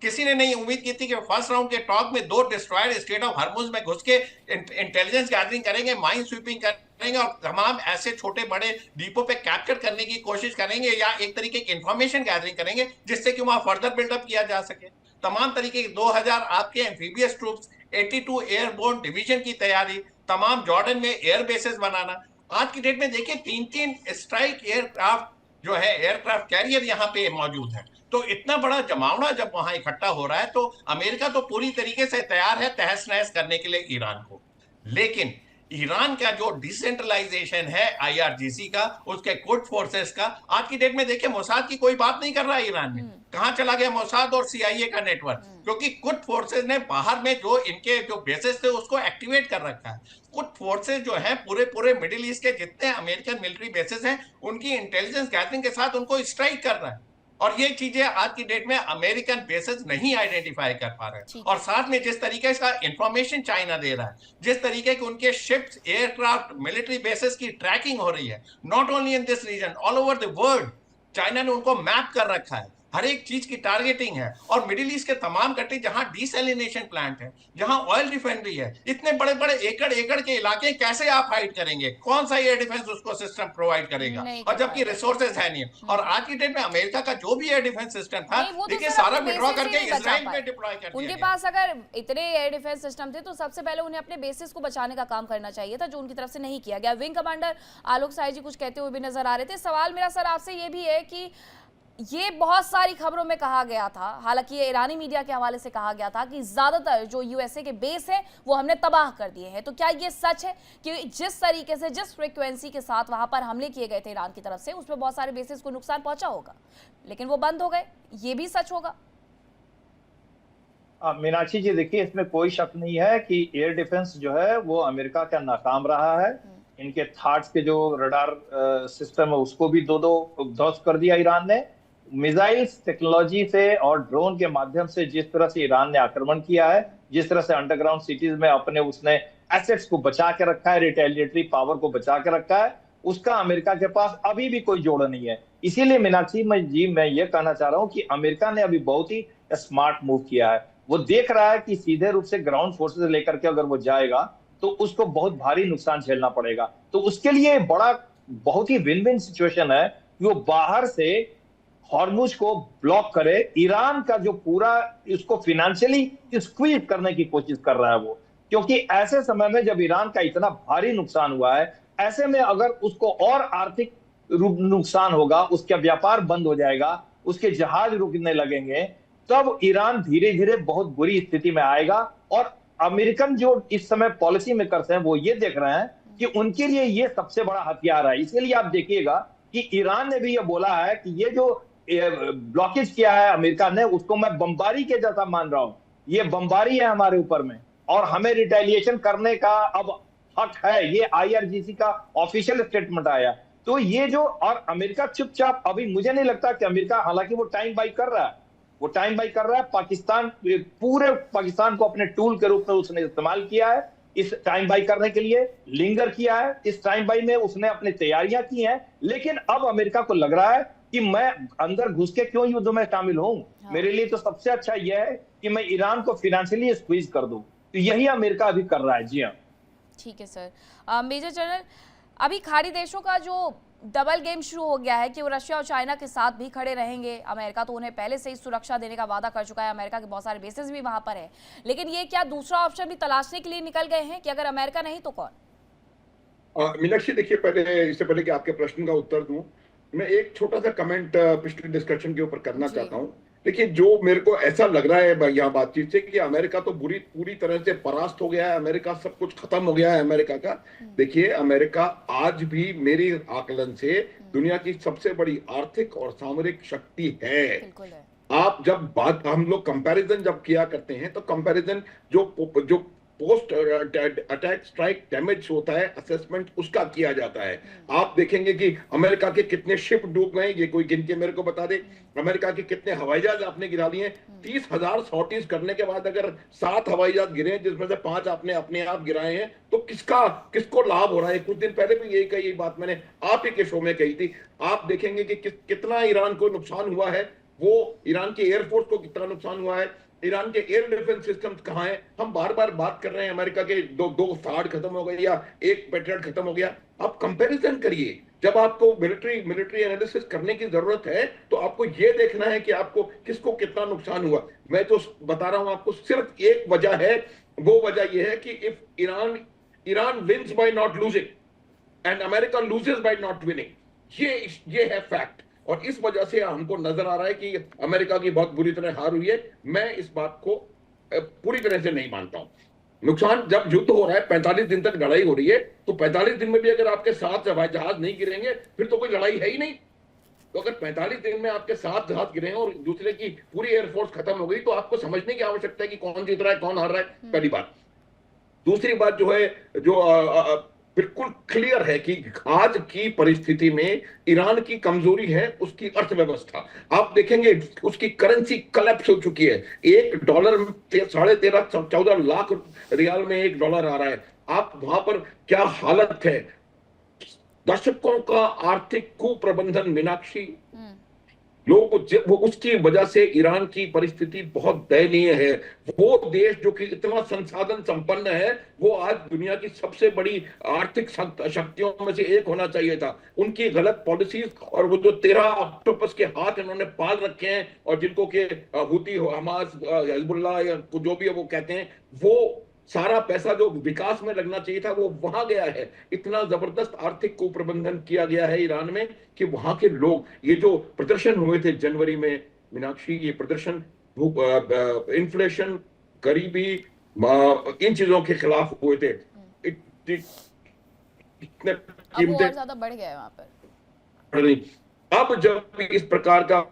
किसी ने नहीं उम्मीद की थी कि फर्स्ट राउंड के टॉक में 2 डिस्ट्रॉयर स्टेट ऑफ हॉर्मुज में घुस के इंटेलिजेंस गैदरिंग करेंगे, माइन स्वीपिंग करेंगे, और तमाम ऐसे छोटे बड़े डीपो पे कैप्चर करने की कोशिश करेंगे, या एक तरीके की इंफॉर्मेशन गैदरिंग करेंगे जिससे कि वहां फर्दर बिल्डअप किया जा सके। तमाम तरीके की 2000 आपके एम्फीबियस ट्रूप्स, 82 एयरबोर्न डिवीजन की तैयारी, तमाम जॉर्डन में एयर बेसेस बनाना। आज की डेट में देखिए 3-3 स्ट्राइक एयरक्राफ्ट जो है एयरक्राफ्ट कैरियर यहाँ पे मौजूद है। तो इतना बड़ा जमावड़ा जब वहां इकट्ठा हो रहा है तो अमेरिका तो पूरी तरीके से तैयार है तहस नहस करने के लिए ईरान को। लेकिन ईरान का जो डिसेंट्रलाइजेशन है आईआरजीसी का, उसके कुर्द फोर्सेस का, आज की डेट में देखिए मोसाद की कोई बात नहीं कर रहा है ईरान में। कहां चला गया मोसाद और सीआईए का नेटवर्क? क्योंकि कुर्द फोर्सेस ने बाहर में जो इनके जो बेसेस थे उसको एक्टिवेट कर रखा है। कुर्द फोर्सेस जो है पूरे पूरे मिडिल ईस्ट के जितने अमेरिकन मिलिट्री बेसेस हैं उनकी इंटेलिजेंस गैदरिंग के साथ उनको स्ट्राइक कर रहा है। और ये चीजें आज की डेट में अमेरिकन बेसेस नहीं आइडेंटिफाई कर पा रहे हैं। और साथ में जिस तरीके का इंफॉर्मेशन चाइना दे रहा है, जिस तरीके के उनके शिप्स, एयरक्राफ्ट, मिलिट्री बेसेस की ट्रैकिंग हो रही है, not only in this region, all over the world, China ने उनको मैप कर रखा है, हर एक चीज की टारगेटिंग है। और मिडिल ईस्ट के तमाम कंट्री जहां डिसैलिनेशन प्लांट है, जहां ऑयल रिफाइनरी है, इतने बड़े बड़े एकड़ एकड़ के इलाके कैसे आप फाइट करेंगे? कौन सा एयर डिफेंस उसको सिस्टम प्रोवाइड करेगा? और जबकि रिसोर्सेज है नहीं। और आज की डेट में अमेरिका का जो भी एयर डिफेंस सिस्टम था, देखिए सारा विड्रॉ करके इजराइल में डिप्लॉय कर दिया। उनके पास अगर इतने एयर डिफेंस सिस्टम थे तो सबसे पहले उन्हें अपने बेसिस को बचाने का काम करना चाहिए था, जो उनकी तरफ से नहीं किया गया। विंग कमांडर आलोक साय जी कुछ कहते हुए भी नजर आ रहे थे। सवाल मेरा सर आपसे ये भी है कि ये बहुत सारी खबरों में कहा गया था, हालांकि ये ईरानी मीडिया के हवाले से कहा गया था कि ज्यादातर जो यूएसए के बेस है वो हमने तबाह कर दिए हैं। तो क्या ये सच है कि जिस तरीके से, जिस फ्रीक्वेंसी के साथ वहां पर हमले किए गए थे ईरान की तरफ से, उसमें बहुत सारे बेसिस को नुकसान पहुंचा होगा लेकिन वो बंद हो गए? ये भी सच होगा? मीनाक्षी जी देखिए, इसमें कोई शक नहीं है कि एयर डिफेंस जो है वो अमेरिका का नाकाम रहा है। इनके थाट्स के जो रडार सिस्टम है उसको भी दो ध्वस्त कर दिया ईरान ने। मिसाइल्स टेक्नोलॉजी से और ड्रोन के माध्यम से जिस तरह से ईरान ने आक्रमण किया है, जिस तरह से अंडरग्राउंड सिटीज में अपने उसने एसेट्स को बचा के रखा है, रिटेलिएटरी पावर को बचा के रखा है, उसका अमेरिका के पास अभी भी कोई जोड़ नहीं है। इसीलिए मीनाक्षी मैं ये कहना चाह रहा हूं कि अमेरिका ने अभी बहुत ही स्मार्ट मूव किया है। वो देख रहा है कि सीधे रूप से ग्राउंड फोर्सेस लेकर के अगर वो जाएगा तो उसको बहुत भारी नुकसान झेलना पड़ेगा। तो उसके लिए बहुत ही विन विन सिचुएशन है कि वो बाहर से हॉर्मुज को ब्लॉक करे। ईरान का जो पूरा इसको फाइनेंशियली स्क्वीज करने की कोशिश कर रहा है वो, क्योंकि ऐसे समय में जब ईरान का इतना भारी नुकसान हुआ है, ऐसे में अगर उसको और आर्थिक नुकसान होगा, उसका व्यापार बंद हो जाएगा, उसके जहाज रुकने लगेंगे, तब ईरान धीरे धीरे बहुत बुरी स्थिति में आएगा। और अमेरिकन जो इस समय पॉलिसी मेकर्स हैं वो ये देख रहे हैं कि उनके लिए ये सबसे बड़ा हथियार है। इसलिए आप देखिएगा कि ईरान ने भी ये बोला है कि ये जो ब्लॉकेज किया है अमेरिका ने, उसको मैं बमबारी के जैसा मान रहा हूं। ये बमबारी है हमारे ऊपर में और हमें रिटेलिएशन करने का अब हक है। ये आईआरजीसी का ऑफिशियल स्टेटमेंट आया। तो ये जो, और अमेरिका चुपचाप, अभी मुझे नहीं लगता कि अमेरिका, हालांकि वो टाइम बाई कर रहा है, पाकिस्तान, पूरे पाकिस्तान को अपने टूल के रूप में उसने इस्तेमाल किया है। इस टाइम बाई करने के लिए लिंगर किया है, इस टाइम बाई में उसने अपनी तैयारियां की हैं। लेकिन अब अमेरिका को लग रहा है कि मैं अंदर घुस के क्यों युद्ध में शामिल हूं, मेरे लिए तो सबसे अच्छा यह है कि मैं ईरान को फाइनेंशियली स्क्वीज कर दूं। तो यही अमेरिका अभी कर रहा है। जी हाँ, ठीक है सर। मेजर जनरल, अभी खाड़ी देशों का जो डबल गेम शुरू हो गया है कि वो रशिया और चाइना के साथ भी खड़े रहेंगे। अमेरिका तो उन्हें पहले से ही सुरक्षा देने का वादा कर चुका है, अमेरिका के बहुत सारे बेसेस भी वहां पर है, लेकिन ये क्या दूसरा ऑप्शन भी तलाशने के लिए निकल गए हैं कि अगर अमेरिका नहीं तो कौन? मीनाक्षी देखिए, इससे पहले कि आपके प्रश्न का उत्तर दूं, मैं एक छोटा सा कमेंट पिछले डिस्कशन के ऊपर करना चाहता हूं। देखिए, जो मेरे को ऐसा लग रहा है यहाँ बातचीत से कि अमेरिका तो पूरी तरह से परास्त हो गया है, अमेरिका सब कुछ खत्म हो गया है अमेरिका का। देखिए, अमेरिका आज भी मेरी आकलन से दुनिया की सबसे बड़ी आर्थिक और सामरिक शक्ति है। आप जब हम लोग कंपैरिजन जब किया करते हैं तो कंपैरिजन जो पोस्ट अटैक स्ट्राइक डैमेज होता है, असेसमेंट उसका किया जाता है। आप देखेंगे कि अमेरिका के कितने शिप डूब गए, ये कोई गिन के मेरे को बता दे। अमेरिका के कितने हवाई जहाज आपने गिरा लिए। 30,000 सॉर्टीज करने के बाद अगर 7 हवाई जहाज गिरे, जिसमें से 5 आपने अपने आप गिराए हैं, तो किसको लाभ हो रहा है? कुछ दिन पहले भी यही बात मैंने आप ही के शो में कही थी। आप देखेंगे कि कितना ईरान को नुकसान हुआ है, वो ईरान के एयरफोर्स को कितना नुकसान हुआ है, ईरान के एयर डिफेंस सिस्टम कहां है। हम बार बार बात कर रहे हैं अमेरिका के दो थार्ड खत्म हो गए या एक पेट्रियट खत्म हो गया। आप कंपैरिजन करिए। जब आपको मिलिट्री एनालिसिस करने की जरूरत है तो आपको यह देखना है कि आपको किसको कितना नुकसान हुआ। मैं तो बता रहा हूं आपको, सिर्फ एक वजह है, वो वजह यह है कि if Iran wins by not losing and America loses by not winning, ये है फैक्ट। और इस वजह से हमको नजर आ रहा है कि अमेरिका की बहुत बुरी तरह हार हुई है। मैं इस बात को पूरी तरह से नहीं मानता हूं। नुकसान जब युद्ध हो रहा है, 45 दिन तक लड़ाई हो रही है, तो 45 दिन में भी अगर आपके 7 हवाई जहाज नहीं गिरेंगे फिर तो कोई लड़ाई है ही नहीं। तो अगर 45 दिन में आपके 7 जहाज गिरे हैं और दूसरे की पूरी एयरफोर्स खत्म हो गई, तो आपको समझने की आवश्यकता है कि कौन जीत रहा है, कौन हार रहा है। पहली बात। दूसरी बात जो है, जो बिल्कुल क्लियर है कि आज की परिस्थिति में ईरान की कमजोरी है उसकी अर्थव्यवस्था। आप देखेंगे उसकी करेंसी कलेप्स हो चुकी है। $1 13.5-14 लाख रियाल में $1 आ रहा है। आप वहां पर क्या हालत है, दशकों का आर्थिक कुप्रबंधन। मीनाक्षी, लोगों को वो उसकी वजह से ईरान की परिस्थिति बहुत दयनीय है। वो देश जो कि इतना संसाधन संपन्न है, वो आज दुनिया की सबसे बड़ी आर्थिक शक्तियों में से एक होना चाहिए था। उनकी गलत पॉलिसीज और वो जो 13 ऑक्टोपस के हाथ इन्होंने पाल रखे हैं, और जिनको के हुती, हमास, हिजबुल्लाह या जो भी है वो कहते हैं, वो सारा पैसा जो विकास में लगना चाहिए था वो वहां गया है। इतना जबरदस्त आर्थिक कुप्रबंधन किया गया है ईरान में कि वहां के लोग, ये जो प्रदर्शन हुए थे जनवरी में मीनाक्षी, ये प्रदर्शन इन्फ्लेशन, गरीबी, इन चीजों के खिलाफ हुए थे। इतने कीमतें और ज्यादा बढ़ गया है वहां पर। अब जब इस प्रकार का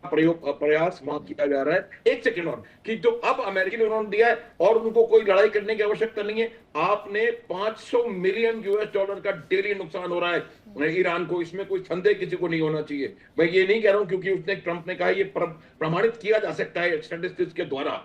प्रयास वहां किया जा रहा है, एक सेकेंड और, कि जो अब अमेरिकी ने उन्होंने दिया है और उनको कोई लड़ाई करने की आवश्यकता नहीं है। आपने $500 मिलियन का डेली नुकसान हो रहा है ईरान को। इसमें कोई संदेह किसी को नहीं होना चाहिए। मैं ये नहीं कह रहा हूं क्योंकि उसने, ट्रंप ने कहा ये प्रमाणित किया जा सकता है स्टैटिस्टिक्स के द्वारा।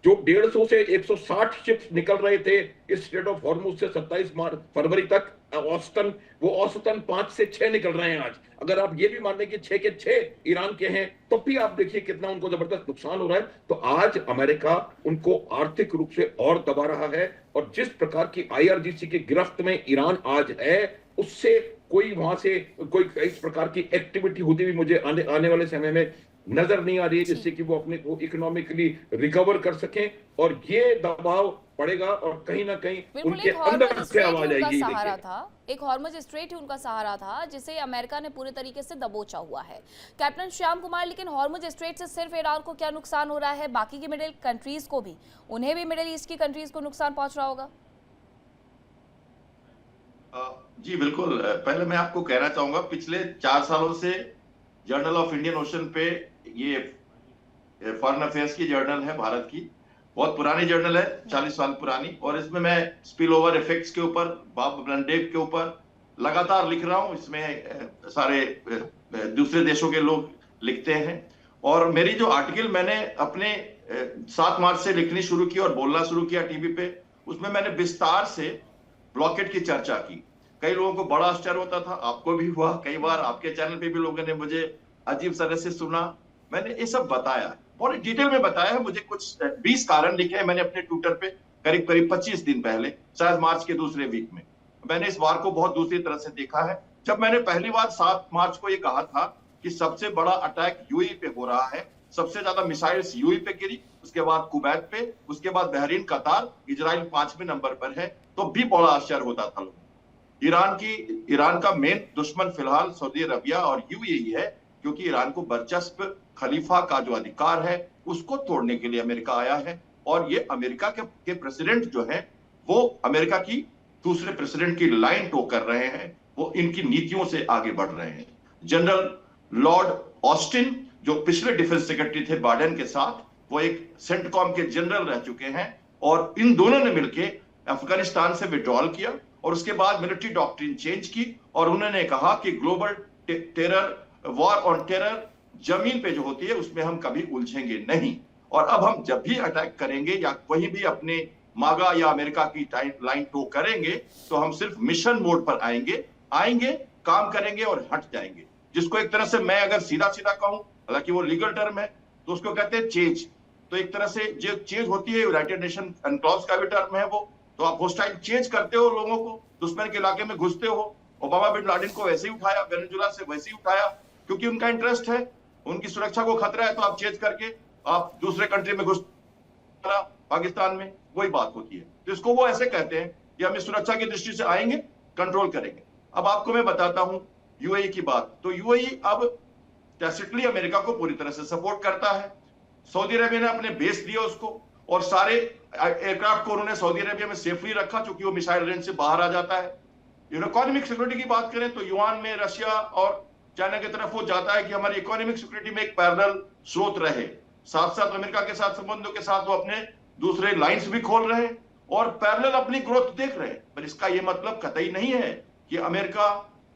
जो 150 से 160 शिप्स निकल रहे थे इस स्ट्रेट ऑफ हॉर्मुज से 27 फरवरी तक, औसतन 5 से 6 निकल रहे हैं आज। अगर आप ये भी मान लें कि 6 के 6 ईरान के हैं, तो भी आप देखिए कितना उनको जबरदस्त नुकसान हो रहा है। तो आज अमेरिका उनको आर्थिक रूप से और दबा रहा है, और जिस प्रकार की IRGC की गिरफ्त में ईरान आज है, उससे कोई वहां से कोई इस प्रकार की एक्टिविटी होती हुई मुझे आने वाले समय में नजर नहीं आ रही है, जिससे कि वो अपने को इकोनॉमिकली रिकवर कर सकें। और ये दबाव पड़ेगा और कहीं ना कहीं उनके अंदर से आवाज आएगी। सहारा था, एक हॉर्मुज स्ट्रेट ही उनका सहारा था, जिसे अमेरिका ने पूरे तरीके से दबोचा हुआ है। कैप्टन श्याम कुमार, लेकिन हॉर्मुज स्ट्रेट से सिर्फ ईरान को क्या नुकसान हो रहा है, बाकी की मिडिल कंट्रीज को भी, उन्हें भी मिडिल ईस्ट की कंट्रीज को नुकसान पहुंच रहा होगा? जी बिल्कुल। पहले मैं आपको कहना चाहूंगा, पिछले 4 सालों से जर्नल ऑफ इंडियन ओशन पे, ये फॉरेन अफेयर्स की जर्नल है भारत की, बहुत पुरानी जर्नल है, 40 साल पुरानी, और इसमें मैं स्पिल ओवर इफेक्ट्स के ऊपर, बॉब ब्लैंडेव के ऊपर लगातार लिख रहा हूं। इसमें सारे दूसरे देशों के लोग लिखते हैं, और मेरी जो आर्टिकल मैंने अपने 7 मार्च से लिखनी शुरू की और बोलना शुरू किया टीवी पे, उसमें मैंने विस्तार से ब्लॉकेट की चर्चा की। कई लोगों को बड़ा आश्चर्य होता था, आपको भी हुआ, कई बार आपके चैनल पे भी लोगों ने मुझे अजीब तरह से सुना। मैंने ये सब बताया, बहुत डिटेल में बताया है। मुझे कुछ 20 कारण लिखे हैं मैंने अपने ट्विटर पे करीब 25 दिन पहले, शायद मार्च के दूसरे वीक में। मैंने इस वार को बहुत दूसरी तरह से देखा है। जब मैंने पहली बार 7 मार्च को ये कहा था कि सबसे बड़ा अटैक यूएई पे हो रहा है, सबसे ज्यादा मिसाइल्स यूएई पे गिरी, उसके बाद कुवैत पे, उसके बाद बहरीन, कतार, इजराइल 5वें नंबर पर है, तो भी बड़ा आश्चर्य होता था लोगों। ईरान का मेन दुश्मन फिलहाल सऊदी अरबिया और यूएई है, क्योंकि ईरान को बरचस्प खलीफा का जो अधिकार है उसको तोड़ने के लिए अमेरिका आया है। और ये अमेरिका के प्रेसिडेंट जो है, वो अमेरिका की दूसरे प्रेसिडेंट की लाइन टो कर रहे हैं, वो इनकी नीतियों से आगे बढ़ रहे हैं। जनरल लॉर्ड ऑस्टिन, जो पिछले डिफेंस सेक्रेटरी थे बाइडेन के साथ, वो एक सेंटकॉम के जनरल रह चुके हैं, और इन दोनों ने मिलकर अफगानिस्तान से विड्रॉल किया और उसके बाद मिलिट्री डॉक्ट्रिन चेंज की, और उन्होंने कहा कि global terror, war on terror जमीन पे जो होती है उसमें हम कभी उलझेंगे नहीं, और अब हम जब भी अटैक करेंगे या कहीं भी अपने मागा या अमेरिका की लाइन टो करेंगे, तो हम सिर्फ मिशन मोड पर आएंगे, काम करेंगे और हट जाएंगे। जिसको एक तरह से मैं अगर सीधा सीधा कहूं, हालांकि वो लीगल टर्म है, तो उसको कहते हैं चेंज। तो एक तरह से जो चेंज होती है, यूनाइटेड नेशन एनक्लॉज का भी टर्म है वो, तो आप होस्टाइल चेंज करते हो, लोगों को दुश्मन के इलाके में घुसते हो। ओबामा बिन लादेन को वैसे ही उठाया, वेनेजुएला से वैसे ही उठाया, क्योंकि उनका इंटरेस्ट है, उनकी सुरक्षा को खतरा है, तो आप चेंज करके आप दूसरे कंट्री में घुस, पाकिस्तान में वही बात होती है। तो इसको वो ऐसे कहते हैं कि हम इस सुरक्षा की दृष्टि से आएंगे, कंट्रोल करेंगे। अब आपको मैं बताता हूं यूएई की बात। तो यूएई अब टैसिटली अमेरिका को पूरी तरह से सपोर्ट करता है। सऊदी अरेबिया ने अपने बेस दिए उसको, और सारे एयरक्राफ्ट को उन्होंने सऊदी अरेबिया में सेफली रखा, क्योंकि वो मिसाइल रेंज से बाहर आ जाता है। इकोनॉमिक सिक्योरिटी की बात करें तो युआन में रशिया और चाइना की तरफ वो जाता है कि हमारी इकोनॉमिक सिक्योरिटी में एक पैरेलल स्रोत रहे। साथ साथ अमेरिका के साथ संबंधों के साथ वो अपने दूसरे लाइंस भी खोल रहे हैं और पैरेलल अपनी ग्रोथ देख रहे हैं। पर इसका ये मतलब कतई नहीं है कि अमेरिका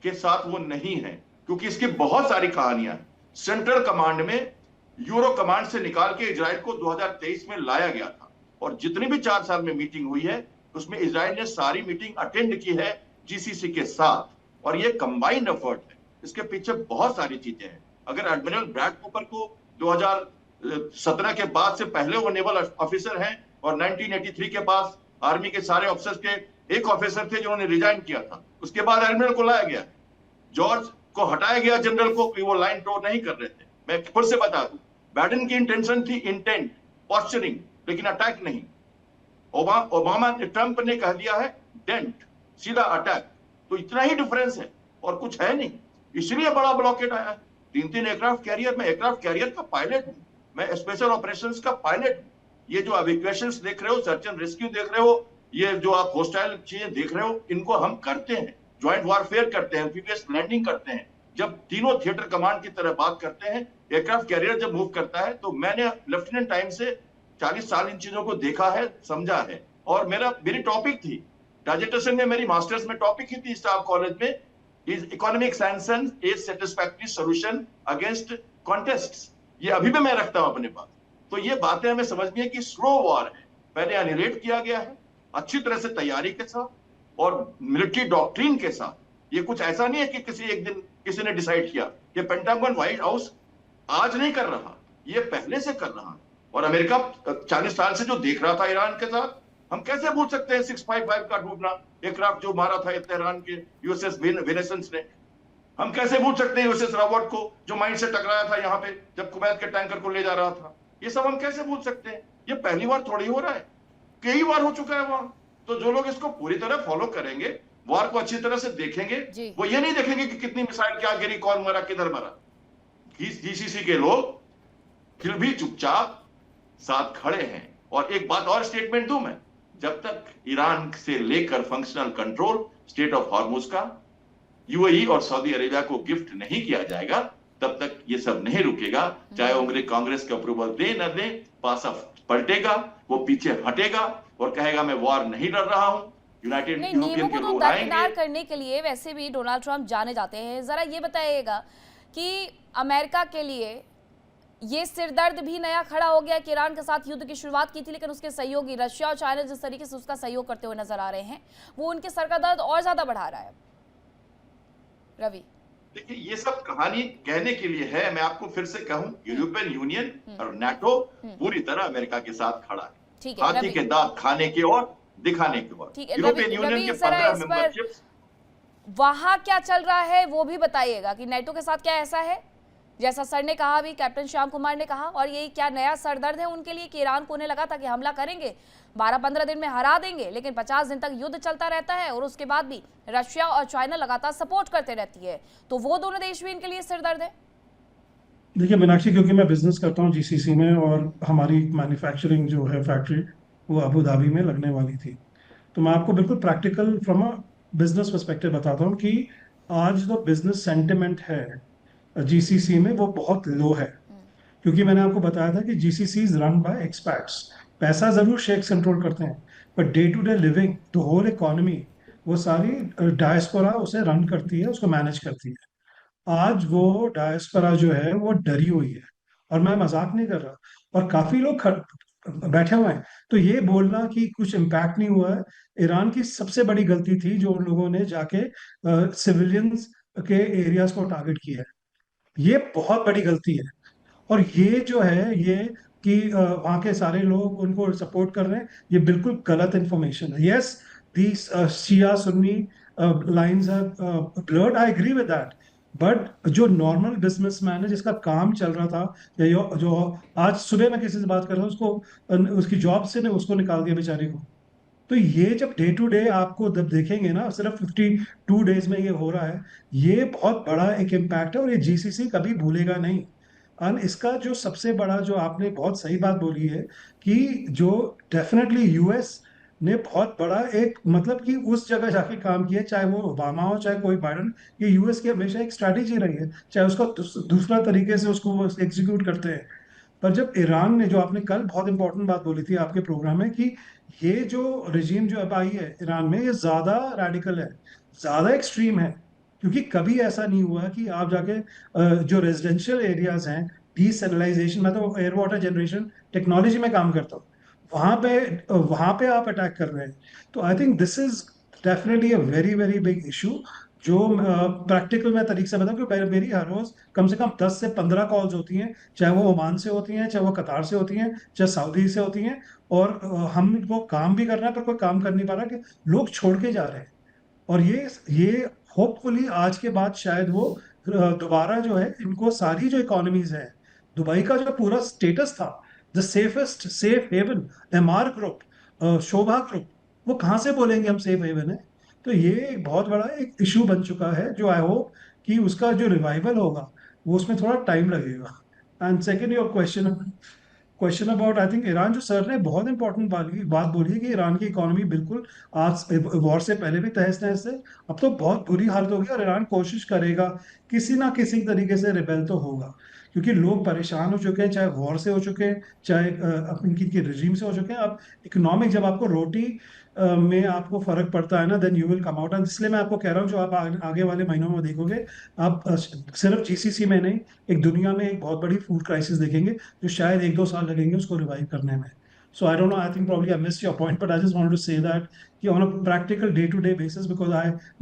के साथ वो नहीं है, क्योंकि इसकी बहुत सारी कहानियां हैं। सेंट्रल कमांड में यूरो कमांड से निकाल के इजराइल को 2023 में लाया गया था, और जितनी भी 4 साल में मीटिंग हुई है उसमें इजराइल ने सारी मीटिंग अटेंड की है जीसीसी के साथ, और ये कंबाइंड एफर्ट है। इसके पीछे बहुत सारी चीजें हैं। अगर एडमिरल ब्रैड कूपर को 2017 के बाद से पहले वो नेवल ऑफिसर हैं, और 1983 के बाद आर्मी के सारे ऑफिसर्स के एक ऑफिसर थे जिन्होंने रिजाइन किया था, उसके बाद एडमिरल को लाया गया। जॉर्ज को हटाया गया जनरल को, कि वो लाइन ड्रॉ नहीं कर रहे थे। मैं फिर से बता दूं, बाइडेन की इंटेंशन थी इंटेंट, पॉस्चरिंग, लेकिन अटैक नहीं। ओबामा ट्रंप ने कह दिया है डेंट, सीधा अटैक। तो इतना ही डिफरेंस है और कुछ है नहीं, इसलिए बड़ा ब्लॉकेट आया है। 3 एयरक्राफ्ट कैरियर, मैं एयरक्राफ्ट कैरियर का पायलट हूं, मैं स्पेशल ऑपरेशंस का पायलट हूं। ये जो एवेक्यूएशंस देख रहे हो, सर्च एंड रेस्क्यू देख रहे हो, ये जो आप होस्टाइल चीजें देख रहे हो, इनको हम करते हैं। ज्वाइंट वारफेयर करते हैं, एम्फीबियस लैंडिंग करते हैं। जब तीनों थिएटर कमांड की तरह बात करते हैं, एयरक्राफ्ट कैरियर जब मूव करता है, तो मैंने लेफ्टिनेंट टाइम से 40 साल इन चीजों को देखा है, समझा है। और मेरी टॉपिक थी डाइजेटेशन में, मेरी मास्टर्स में टॉपिक ही थी स्टाफ कॉलेज में, is economic sanction a satisfactory solution against contests. ये अभी भी मैं रखता हूं अपने पास। तो ये बातें हमें समझनी है कि स्लो वॉर है, पहले एनिलेट किया गया है अच्छी तरह से तैयारी के साथ और मिलिट्री डॉक्ट्रिन के साथ। ये कुछ ऐसा नहीं है कि किसी एक दिन किसी ने डिसाइड किया। ये पेंटागन व्हाइट हाउस आज नहीं कर रहा, ये पहले से कर रहा है। और अमेरिका 40 साल से जो देख रहा था ईरान के साथ, हम कैसे भूल सकते हैं 655 का डूबना, एयरक्राफ्ट जो मारा था तेहरान के यूएसएस वेनेसेंस ने। हम कैसे भूल सकते हैं यूएसएस रॉबर्ट को, जो माइन से टकराया था यहाँ पे जब कुवैत के टैंकर को ले जा रहा था। ये सब हम कैसे भूल सकते हैं? ये पहली बार थोड़ी हो रहा है, कई बार हो चुका है वहां। तो जो लोग इसको पूरी तरह फॉलो करेंगे, वार को अच्छी तरह से देखेंगे, वो ये नहीं देखेंगे कि कितनी मिसाइल क्या गिरी, कौन मरा, किधर मरा। जीसीसी के लोग फिर भी चुपचाप साथ खड़े हैं। और एक बात और स्टेटमेंट दूं मैं, जब तक ईरान से लेकर functional control state of Hormuz का यूएई और सऊदी अरेबिया को गिफ्ट नहीं किया जाएगा, तब तक ये सब नहीं रुकेगा। चाहे कांग्रेस का अप्रूवल दे न दे, पासा पलटेगा, वो पीछे हटेगा और कहेगा मैं वॉर नहीं लड़ रहा हूं। यूनाइटेड नियमों को तो दरकिनार करने के लिए वैसे भी डोनाल्ड ट्रंप जाने जाते हैं। जरा ये बताइएगा कि अमेरिका के लिए ये सिरदर्द भी नया खड़ा हो गया कि ईरान के साथ युद्ध की शुरुआत की थी, लेकिन उसके सहयोगी रशिया और चाइना जिस तरीके से उसका सहयोग करते हुए नजर आ रहे हैं, वो उनके सर का दर्द और ज्यादा बढ़ा रहा है। रवि, देखिए, ये सब कहानी कहने के लिए है। मैं आपको फिर से कहूं, यूरोपियन यूनियन और नाटो पूरी तरह अमेरिका के साथ खड़ा है, हाथी के दांत खाने की और दिखाने की ओर। यूरोपियन यूनियन के 15 मेंबरशिप्स, वहां क्या चल रहा है वो भी बताइएगा कि नाटो के साथ क्या ऐसा है, जैसा सर ने कहा, अभी कैप्टन श्याम कुमार ने कहा, और ये क्या नया सरदर्द है उनके लिए कि ईरान को उन्हें लगा था कि हमला करेंगे, 12-15 दिन में हरा देंगे, लेकिन 50 दिन तक युद्ध चलता रहता है और उसके बाद भी रशिया और चाइना लगातार सपोर्ट करते रहती है। तो वो दोनों देश भी इनके लिए सिरदर्द है। देखिए मीनाक्षी, क्योंकि मैं बिजनेस करता हूँ जीसीसी में और हमारी मैन्युफैक्चरिंग जो है फैक्ट्री वो अबू धाबी में लगने वाली थी, तो मैं आपको बिल्कुल practical from a business perspective बताता हूँ कि आज जो बिजनेस सेंटिमेंट है जीसीसी में वो बहुत लो है। क्योंकि मैंने आपको बताया था कि GCC is run by experts. पैसा जरूर शेख्स कंट्रोल करते हैं, but day to day living, the whole economy, वो सारी डायस्पोरा उसे रन करती है, उसको मैनेज करती है। आज वो डायस्पोरा जो है वो डरी हुई है, और मैं मजाक नहीं कर रहा, और काफी लोग बैठे हुए हैं। तो ये बोलना कि कुछ इम्पैक्ट नहीं हुआ है, ईरान की सबसे बड़ी गलती थी जो उन लोगों ने जाके सिविलियंस के एरियाज को टारगेट किया है। ये बहुत बड़ी गलती है। और ये जो है ये कि वहाँ के सारे लोग उनको सपोर्ट कर रहे हैं, ये बिल्कुल गलत इंफॉर्मेशन है। Yes, these Shia Sunni lines are blurred, I agree with that, but जो नॉर्मल बिजनेसमैन है जिसका काम चल रहा था, या जो आज सुबह मैं किसी से बात कर रहा हूँ, उसको उसकी जॉब से ने उसको निकाल दिया बेचारे को, तो ये जब डे टू डे आपको जब देखेंगे ना, सिर्फ 52 डेज में ये हो रहा है, ये बहुत बड़ा एक इम्पैक्ट है और ये जीसीसी कभी भूलेगा नहीं। और इसका जो सबसे बड़ा, जो आपने बहुत सही बात बोली है कि जो डेफिनेटली यूएस ने बहुत बड़ा एक मतलब कि उस जगह जाके काम किया, चाहे वो ओबामा हो चाहे कोई बाइडन, ये यूएस की हमेशा एक स्ट्रैटेजी रही है, चाहे उसका दूसरा तरीके से उसको एग्जीक्यूट करते हैं। पर जब ईरान ने, जो आपने कल बहुत इंपॉर्टेंट बात बोली थी आपके प्रोग्राम में, कि ये जो रिजीम जो अब आई है ईरान में, ये ज्यादा रैडिकल है, ज्यादा एक्सट्रीम है। क्योंकि कभी ऐसा नहीं हुआ कि आप जाके जो रेजिडेंशियल एरियाज हैं, डिसेंट्रलाइजेशन, मैं तो एयर वाटर जनरेशन टेक्नोलॉजी में काम करता हूँ, वहां पे आप अटैक कर रहे हैं। तो I think this is definitely a very very big issue, जो प्रैक्टिकल मैं तरीके से बताऊं कि मेरी हर रोज कम से कम 10 से 15 कॉल्स होती हैं, चाहे वो ओमान से होती हैं, चाहे वो कतार से होती हैं, चाहे सऊदी से होती हैं। और हमको काम भी करना है, पर कोई काम कर नहीं पा रहा, कि लोग छोड़ के जा रहे हैं। और ये होपफुली आज के बाद शायद वो दोबारा जो है, इनको सारी जो इकोनॉमीज है, दुबई का जो पूरा स्टेटस था, the safest safe haven, MR group, Shobha group, वो कहाँ से बोलेंगे हम सेफ हेवन है? तो ये एक बहुत बड़ा एक इशू बन चुका है, जो आई होप कि उसका जो रिवाइवल होगा वो उसमें थोड़ा टाइम लगेगा। And second your question about, I think Iran, जो सर ने बहुत इंपॉर्टेंट बात बोली है कि ईरान की इकोनॉमी बिल्कुल आज वॉर से पहले भी तहस नहस है, अब तो बहुत बुरी हालत होगी, और ईरान कोशिश करेगा किसी ना किसी तरीके से रिबेल तो होगा। क्योंकि लोग परेशान हो चुके हैं, चाहे वॉर से हो चुके हैं, चाहे इनकी रिजीम से हो चुके हैं। अब इकोनॉमिक, जब आपको रोटी में आपको फर्क पड़ता है ना, then you will come out. And इसलिए मैं आपको कह रहा हूँ, जो आप आगे वाले महीनों में देखोगे, आप सिर्फ जीसीसी में नहीं, एक दुनिया में एक बहुत बड़ी फूड क्राइसिस देखेंगे, जो शायद 1-2 साल लगेंगे उसको रिवाइव करने में। So I don't know, I think probably I missed your point, but I just wanted to say that कि on a practical day to day basis, because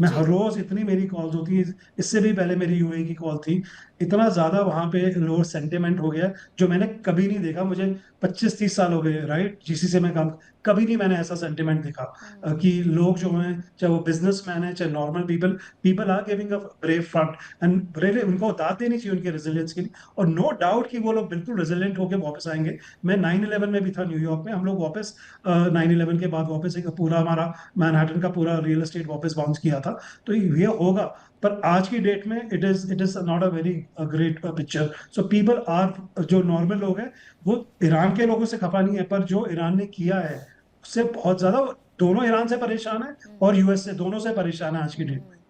मैं जी हर रोज इतनी मेरी कॉल्स होती है, इससे भी पहले मेरी यूएई की कॉल थी, इतना ज्यादा वहां पे लोअर सेंटिमेंट हो गया, जो मैंने कभी नहीं देखा। मुझे 25-30 साल हो गए, राइट, जीसी से मैं काम, कभी नहीं मैंने ऐसा सेंटिमेंट देखा कि लोग जो हैं, चाहे वो बिजनेसमैन है चाहे normal people, people are giving a brave front, and brave, उनको दाद देनी चाहिए उनके रेजिलियंस के लिए। और नो डाउट कि वो लोग बिल्कुल रेजिलियंट होकर वापस आएंगे। मैं 9/11 में भी था न्यूयॉर्क में, हम लोग वापस 9/11 के बाद वापस एक पूरा हमारा मैनहट्टन का पूरा रियल एस्टेट वापस बाउंस किया था। तो ये होगा, पर आज की डेट में it is not a very great picture. So people are, जो नॉर्मल लोग हैं, वो ईरान के लोगों से खफा नहीं है, पर जो ईरान ने किया है उससे बहुत ज्यादा, दोनों ईरान से परेशान है और यूएस से, दोनों से परेशान है आज की डेट में।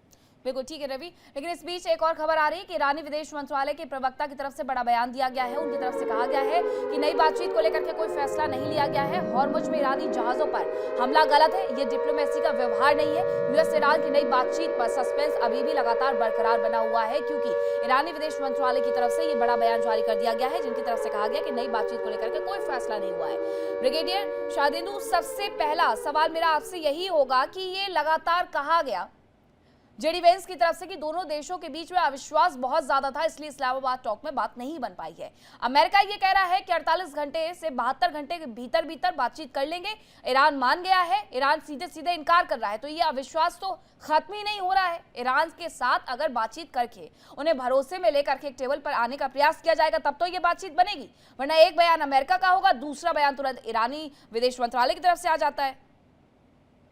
बिल्कुल ठीक है रवि, लेकिन इस बीच एक और खबर आ रही है कि ईरानी विदेश मंत्रालय के प्रवक्ता की तरफ से बड़ा बयान दिया गया है। उनकी तरफ से कहा गया है कि नई बातचीत को लेकर के कोई फैसला नहीं लिया गया है। हॉर्मुज में ईरानी जहाजों पर हमला गलत है, ये डिप्लोमेसी का व्यवहार नहीं है। यूएस ईरान की नई बातचीत पर सस्पेंस अभी भी लगातार बरकरार बना हुआ है, क्योंकि ईरानी विदेश मंत्रालय की तरफ से ये बड़ा बयान जारी कर दिया गया है, जिनकी तरफ से कहा गया कि नई बातचीत को लेकर के कोई फैसला नहीं हुआ है। ब्रिगेडियर शाहदेंदु, सबसे पहला सवाल मेरा आपसे यही होगा कि ये लगातार कहा गया जेडी वेंस की तरफ से कि दोनों देशों के बीच में अविश्वास बहुत ज्यादा था, इसलिए इस्लामाबाद टॉक में बात नहीं बन पाई है। अमेरिका ये कह रहा है कि 48 घंटे से 72 घंटे के भीतर भीतर बातचीत कर लेंगे। ईरान मान गया है, ईरान सीधे सीधे इनकार कर रहा है। तो ये अविश्वास तो खत्म ही नहीं हो रहा है। ईरान के साथ अगर बातचीत करके उन्हें भरोसे में लेकर के एक टेबल पर आने का प्रयास किया जाएगा, तब तो ये बातचीत बनेगी, वरना एक बयान अमेरिका का होगा, दूसरा बयान तुरंत ईरानी विदेश मंत्रालय की तरफ से आ जाता है।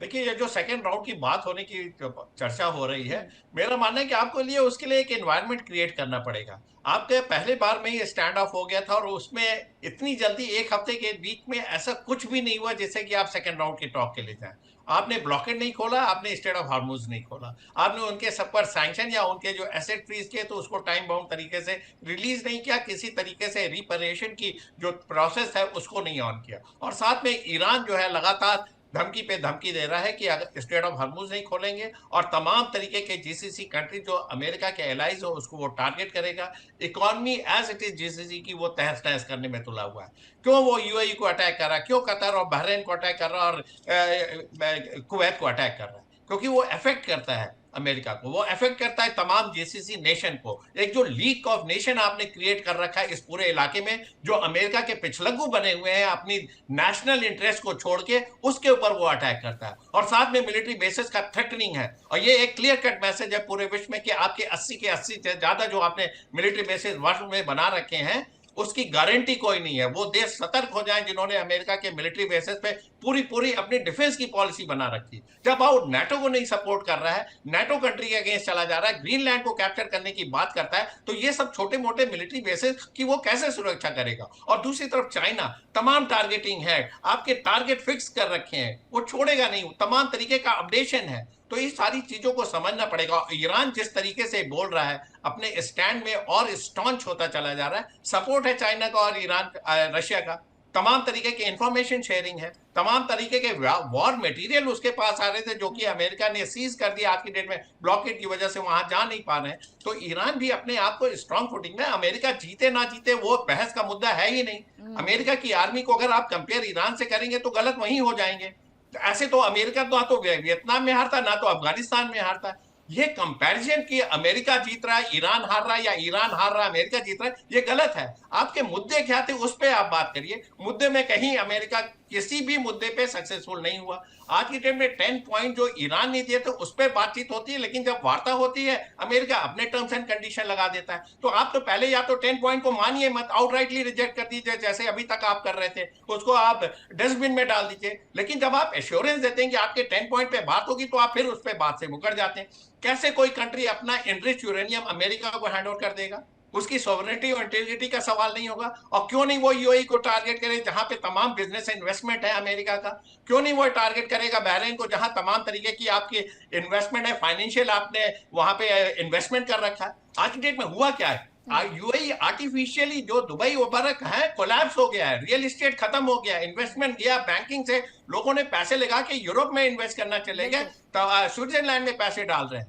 देखिए, ये जो सेकेंड राउंड की बात होने की चर्चा हो रही है, मेरा मानना है कि आपको लिए उसके लिए एक एनवायरनमेंट क्रिएट करना पड़ेगा। आपके पहले बार में ही स्टैंड ऑफ हो गया था और उसमें इतनी जल्दी एक हफ्ते के बीच में ऐसा कुछ भी नहीं हुआ जिससे कि आप सेकेंड राउंड के टॉक के लिए जाएं। आपने ब्लॉकेड नहीं खोला, आपने स्टेट ऑफ हार्मुज नहीं खोला, आपने उनके सब पर सैंक्शन या उनके जो एसेट फ्रीज किए तो उसको टाइम बाउंड तरीके से रिलीज नहीं किया, किसी तरीके से रिपेरेशन की जो प्रोसेस है उसको नहीं ऑन किया। और साथ में ईरान जो है लगातार धमकी पे धमकी दे रहा है कि अगर स्टेट ऑफ हार्मुज नहीं खोलेंगे और तमाम तरीके के जीसीसी कंट्री जो अमेरिका के एलाइज हो उसको वो टारगेट करेगा। Economy as it is GCC की वो तहस नहस करने में तुला हुआ है। क्यों वो यूएई को अटैक कर रहा है, क्यों कतर और बहरीन को अटैक कर रहा है और कुवैत को अटैक कर रहा है? क्योंकि वो अफेक्ट करता है अमेरिका को, वो अफेक्ट करता है तमाम जीसीसी नेशन को। एक जो लीग ऑफ नेशन आपने क्रिएट कर रखा है इस पूरे इलाके में, जो अमेरिका के पिछलग्गू बने हुए हैं अपनी नेशनल इंटरेस्ट को छोड़ के, उसके ऊपर वो अटैक करता है। और साथ में मिलिट्री बेसिस का थ्रेटनिंग है। और ये एक क्लियर कट मैसेज है पूरे विश्व में कि आपके 80 के 80 से ज्यादा जो आपने मिलिट्री बेसिस वर्ल्ड में बना रखे हैं, उसकी गारंटी कोई नहीं है। वो देश सतर्क हो जाएं जिन्होंने अमेरिका के मिलिट्री बेसिस पे पूरी पूरी अपनी डिफेंस की पॉलिसी बना रखी है। जब वो नाटो को नहीं सपोर्ट कर रहा है, नाटो कंट्री के अगेंस्ट चला जा रहा है, ग्रीनलैंड को कैप्चर करने की बात करता है, तो ये सब छोटे मोटे मिलिट्री बेसिस की वो कैसे सुरक्षा करेगा। और दूसरी तरफ चाइना तमाम टारगेटिंग है, आपके टारगेट फिक्स कर रखे हैं, वो छोड़ेगा नहीं, तमाम तरीके का अपडेशन है। तो इस सारी चीजों को समझना पड़ेगा। ईरान जिस तरीके से बोल रहा है, अपने स्टैंड में और स्टॉन्च होता चला जा रहा है, सपोर्ट है चाइना का और ईरान रशिया का, तमाम तरीके के इंफॉर्मेशन शेयरिंग है, तमाम तरीके के वॉर मटेरियल उसके पास आ रहे थे जो कि अमेरिका ने सीज कर दिया आज की डेट में, ब्लॉकेड की वजह से वहां जा नहीं पा रहे हैं। तो ईरान भी अपने आप को स्ट्रांग फुटिंग में, अमेरिका जीते ना जीते वो बहस का मुद्दा है ही नहीं। अमेरिका की आर्मी को अगर आप कंपेयर ईरान से करेंगे तो गलत वहीं हो जाएंगे। ऐसे तो अमेरिका ना तो वियतनाम में हारता, ना तो अफगानिस्तान में हारता। ये कंपैरिजन कि अमेरिका जीत रहा है ईरान हार रहा है, या ईरान हार रहा है अमेरिका जीत रहा है, ये गलत है। आपके मुद्दे क्या थे उस पर आप बात करिए। मुद्दे में कहीं अमेरिका किसी भी मुद्दे पे सक्सेसफुल नहीं हुआ। आज की डेट में 10 पॉइंट जो ईरान ने दिए थे उस पर बातचीत होती है, लेकिन जब वार्ता होती है अमेरिका अपने टर्म्स एंड कंडीशन लगा देता है। तो आप तो पहले या तो 10 पॉइंट को मानिए मत, आउटराइटली रिजेक्ट कर दीजिए जैसे अभी तक आप कर रहे थे, उसको आप डस्टबिन में डाल दीजिए। लेकिन जब आप एश्योरेंस देते हैं कि आपके 10 पॉइंट पे बात होगी, तो आप फिर उस पर बात से मुकर जाते हैं। कैसे कोई कंट्री अपना एनरिच्ड यूरेनियम अमेरिका को हैंड ओवर कर देगा? उसकी सॉवरेनिटी और इंटीग्रिटी का सवाल नहीं होगा? और क्यों नहीं वो यूएई को टारगेट करे जहां पे तमाम बिजनेस इन्वेस्टमेंट है अमेरिका का? क्यों नहीं वो टारगेट करेगा बहरीन को जहां तमाम तरीके की आपकी इन्वेस्टमेंट है, फाइनेंशियल आपने वहां पे इन्वेस्टमेंट कर रखा है? आज की डेट में हुआ क्या है? यूएई आर्टिफिशियली जो दुबई वगैरह है कोलैप्स हो गया है, रियल एस्टेट खत्म हो गया, इन्वेस्टमेंट गया, बैंकिंग से लोगों ने पैसे लगा के यूरोप में इन्वेस्ट करना चले गए, स्विट्जरलैंड में पैसे डाल रहे हैं,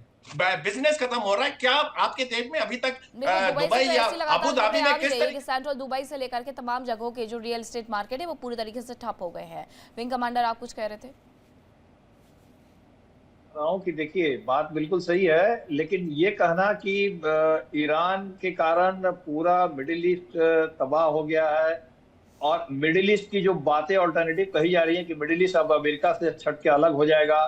बिजनेस खत्म हो रहा है। क्या आपके देश में अभी तक दुबई या अबू धाबी में किस तरीके सेंट्रल दुबई से लेकर के तमाम जगहों के जो रियल एस्टेट मार्केट है वो पूरी तरीके से ठप हो गए हैं? विंग कमांडर आप कुछ कह रहे थे? कि देखिए बात बिल्कुल सही है, लेकिन ये कहना कि ईरान के कारण पूरा मिडिल ईस्ट तबाह हो गया है, और मिडिल ईस्ट की जो बातें ऑल्टरनेटिव कही जा रही है कि मिडिल ईस्ट अब अमेरिका से छट के अलग हो जाएगा,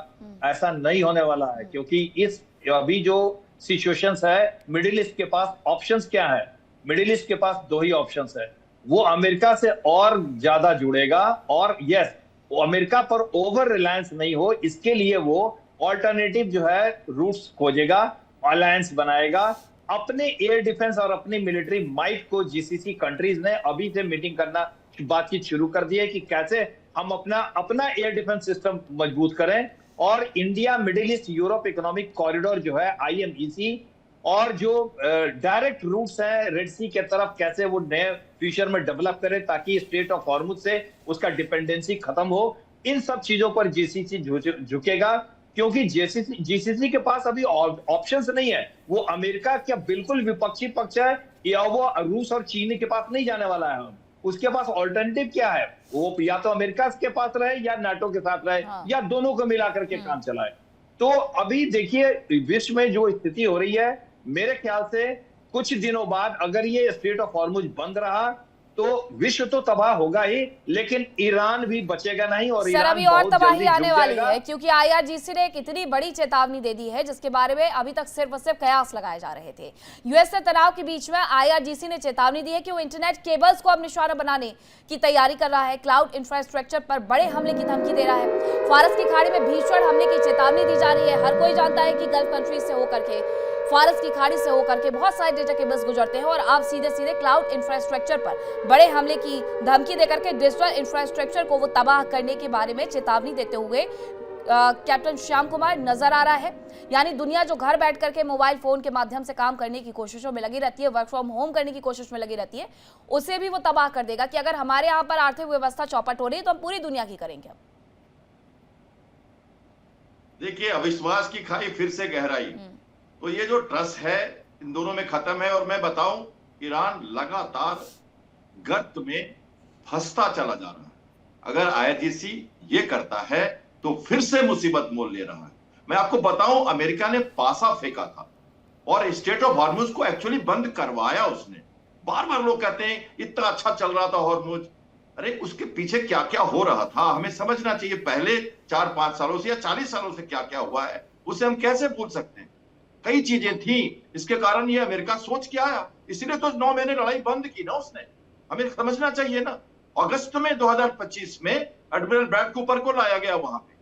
ऐसा नहीं होने वाला है। क्योंकि इस अभी जो सिचुएशंस है, मिडिल ईस्ट के पास ऑप्शंस क्या है? मिडिल ईस्ट के पास दो ही ऑप्शंस है, वो अमेरिका से और ज्यादा जुड़ेगा, और यस वो अमेरिका पर ओवर रिलायंस नहीं हो इसके लिए वो ऑल्टरनेटिव जो है रूट्स खोजेगा, अलायंस बनाएगा। अपने एयर डिफेंस और अपनी मिलिट्री माइट को जीसीसी कंट्रीज ने अभी से मीटिंग करना, बातचीत शुरू कर दी है कि कैसे हम अपना एयर डिफेंस सिस्टम मजबूत करें। और India middle east Europe economic corridor जो है IMEC, और जो डायरेक्ट रूट्स हैं रेड सी के तरफ, कैसे वो नए फ्यूचर में डेवलप करें ताकि स्ट्रेट ऑफ हॉर्मुज से उसका डिपेंडेंसी खत्म हो। इन सब चीजों पर जीसीसी झुकेगा, क्योंकि जीसीसी के पास अभी ऑप्शंस नहीं है। वो अमेरिका क्या बिल्कुल विपक्षी पक्ष है, या वो रूस और चीन के पास नहीं जाने वाला है। उसके पास ऑल्टरनेटिव क्या है? वो या तो अमेरिका के पास रहे या नाटो के साथ रहे, या दोनों को मिलाकर के काम चलाए। तो अभी देखिए विश्व में जो स्थिति हो रही है, मेरे ख्याल से कुछ दिनों बाद अगर ये स्ट्रेट ऑफ हॉर्मुज बंद रहा तो विश्व तो तबाह होगा ही, लेकिन ईरान भी बचेगा नहीं। और सर अभी और तबाही आने वाली है, क्योंकि IRGC ने एक इतनी बड़ी चेतावनी दे दी है जिसके बारे में अभी तक सिर्फ और सिर्फ कयास लगाए जा रहे थे। यूएस से तनाव के बीच में IRGC ने चेतावनी दी है कि वो इंटरनेट केबल्स को अब निशाना बनाने की तैयारी कर रहा है, क्लाउड इंफ्रास्ट्रक्चर पर बड़े हमले की धमकी दे रहा है, फारस की खाड़ी में भीषण हमले की चेतावनी दी जा रही है। हर कोई जानता है कि गल्फ कंट्रीज से होकर के, फारस की खाड़ी से होकर के बहुत सारे डेटा केबल्स गुजरते हैं, और आप सीधे सीधे क्लाउड इंफ्रास्ट्रक्चर पर बड़े हमले की धमकी देकर के डिजिटल इंफ्रास्ट्रक्चर को वो तबाह करने के बारे में चेतावनी देते हुए कैप्टन श्याम कुमार नजर आ रहा है। यानी दुनिया जो घर बैठ करके मोबाइल फोन के माध्यम से काम करने की कोशिशों में लगी रहती है, वर्क फ्रॉम होम करने की कोशिश में लगी रहती है, उसे भी वो तबाह कर देगा कि अगर हमारे यहाँ पर आर्थिक व्यवस्था चौपट हो रही है तो हम पूरी दुनिया की करेंगे। देखिए अविश्वास की खाई फिर से गहराई, तो ये जो ट्रस्ट है इन दोनों में खत्म है। और मैं बताऊं, ईरान लगातार गर्त में फंसता चला जा रहा है। अगर IRGC ये करता है तो फिर से मुसीबत मोल ले रहा है। मैं आपको बताऊं, अमेरिका ने पासा फेंका था और स्ट्रेट ऑफ हॉर्मुज को एक्चुअली बंद करवाया उसने। बार बार लोग कहते हैं इतना अच्छा चल रहा था हॉर्मुज, अरे उसके पीछे क्या क्या हो रहा था हमें समझना चाहिए। पहले 4-5 सालों से या 40 सालों से क्या क्या हुआ है उसे हम कैसे भूल सकते हैं? कई चीजें थी, इसके कारण ये अमेरिका सोच के आया, इसीलिए तो 9 महीने लड़ाई बंद की ना उसने। हमें समझना चाहिए ना। अगस्त में 2025 में एडमिरल ब्रैड कूपर को लाया गया वहां पे,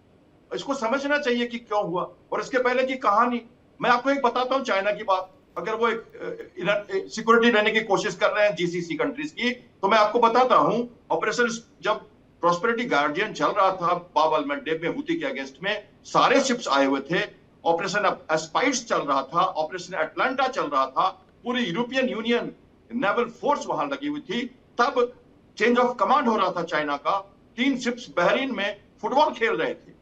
इसको समझना चाहिए कि क्यों हुआ। और इसके पहले की कहानी मैं आपको एक बताता हूं, चाइना की बात। अगर वो एक सिक्योरिटी लेने की कोशिश कर रहे हैं जीसीसी कंट्रीज की, तो मैं आपको बताता हूं, ऑपरेशन जब प्रॉस्पेरिटी गार्डियन चल रहा था बाब अल मंडेब में हुती के अगेंस्ट में, सारे शिप्स आए हुए थे। ऑपरेशन एस्पाइड्स चल रहा था, ऑपरेशन अटलांटा चल रहा था, पूरी यूरोपियन यूनियन नेवल फोर्स वहां लगी हुई थी। तब चेंज ऑफ कमांड हो रहा था चाइना का, 3 शिप्स बहरीन में फुटबॉल खेल रहे थे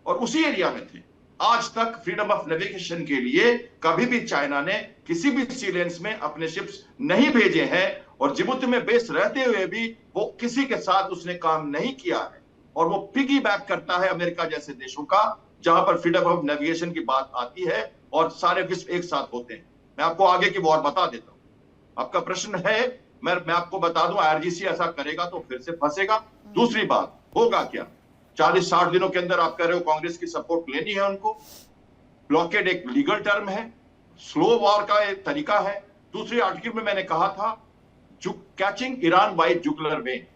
और उसी एरिया में थे। आज तक फ्रीडम ऑफ नेविगेशन के लिए कभी भी चाइना ने किसी भी सी लेन्स में अपने शिप्स नहीं भेजे हैं, और जिबूती में बेस रहते हुए भी वो किसी के साथ उसने काम नहीं किया है। और वो पिगी बैक करता है अमेरिका जैसे देशों का, जहां पर फ्रीडम ऑफ नेविगेशन की बात आती है और सारे विश्व एक साथ होते हैं। मैं आपको आगे की वॉर बता देता हूं। आपका प्रश्न है, मैं आपको बता दूं, आईआरजीसी ऐसा करेगा तो फिर से फंसेगा। दूसरी बात, होगा क्या 40-60 दिनों के अंदर? आप कह रहे हो कांग्रेस की सपोर्ट लेनी है उनको। ब्लॉकेड एक लीगल टर्म है, स्लो वॉर का एक तरीका है। दूसरी आर्टिकल में मैंने कहा था catching Iran by jugular vein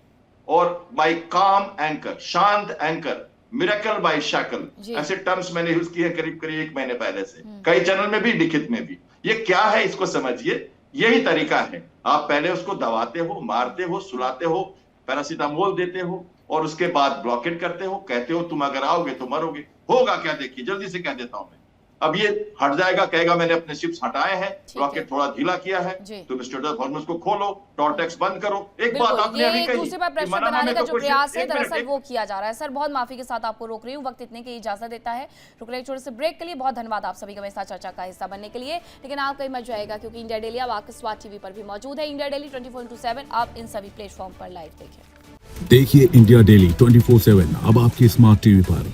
और बाय काम एंकर, शांत एंकर, मिरेकल बाय शैकल, ऐसे टर्म्स मैंने यूज किए करीब 1 महीने पहले से, कई चैनल में भी, लिखित में भी। ये क्या है इसको समझिए, यही तरीका है। आप पहले उसको दबाते हो, मारते हो, सुलाते हो, पैरासीटामोल देते हो, और उसके बाद ब्लॉकेट करते हो, कहते हो तुम अगर आओगे तो मरोगे। होगा क्या देखिए, जल्दी से कह देता हूं मैं। अब ये हट जाएगा, कहेगा मैंने अपने शिप्स हटाए हैं, ब्लॉकेट थोड़ा ढीला किया है, तुम स्ट्रेट ऑफ हॉर्मुज को खोलो, टॉर्टेक्स बंद करो। एक बात आपने अभी कही, दूसरे पर प्रेशर बनाने का जो प्रयास है दरअसल वो किया जा रहा है। सर बहुत माफी के साथ आपको रोक रही हूँ, वक्त इतने की इजाजत देता है। रुक रहे छोटे से ब्रेक के लिए बहुत धन्यवाद आप सभी का मेरे साथ चर्चा का हिस्सा बनने के लिए। लेकिन आप कहीं मत जाएगा, क्योंकि इंडिया डेली अब आपके स्वाद टीवी पर भी मौजूद है। इंडिया डेली 24/7 आप इन सभी प्लेटफॉर्म पर लाइव देखिए इंडिया डेली 24/7 अब आपके स्मार्ट टीवी पर।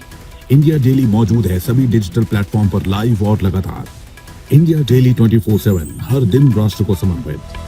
इंडिया डेली मौजूद है सभी डिजिटल प्लेटफॉर्म पर लाइव और लगातार। इंडिया डेली 24/7 हर दिन राष्ट्र को समर्पित।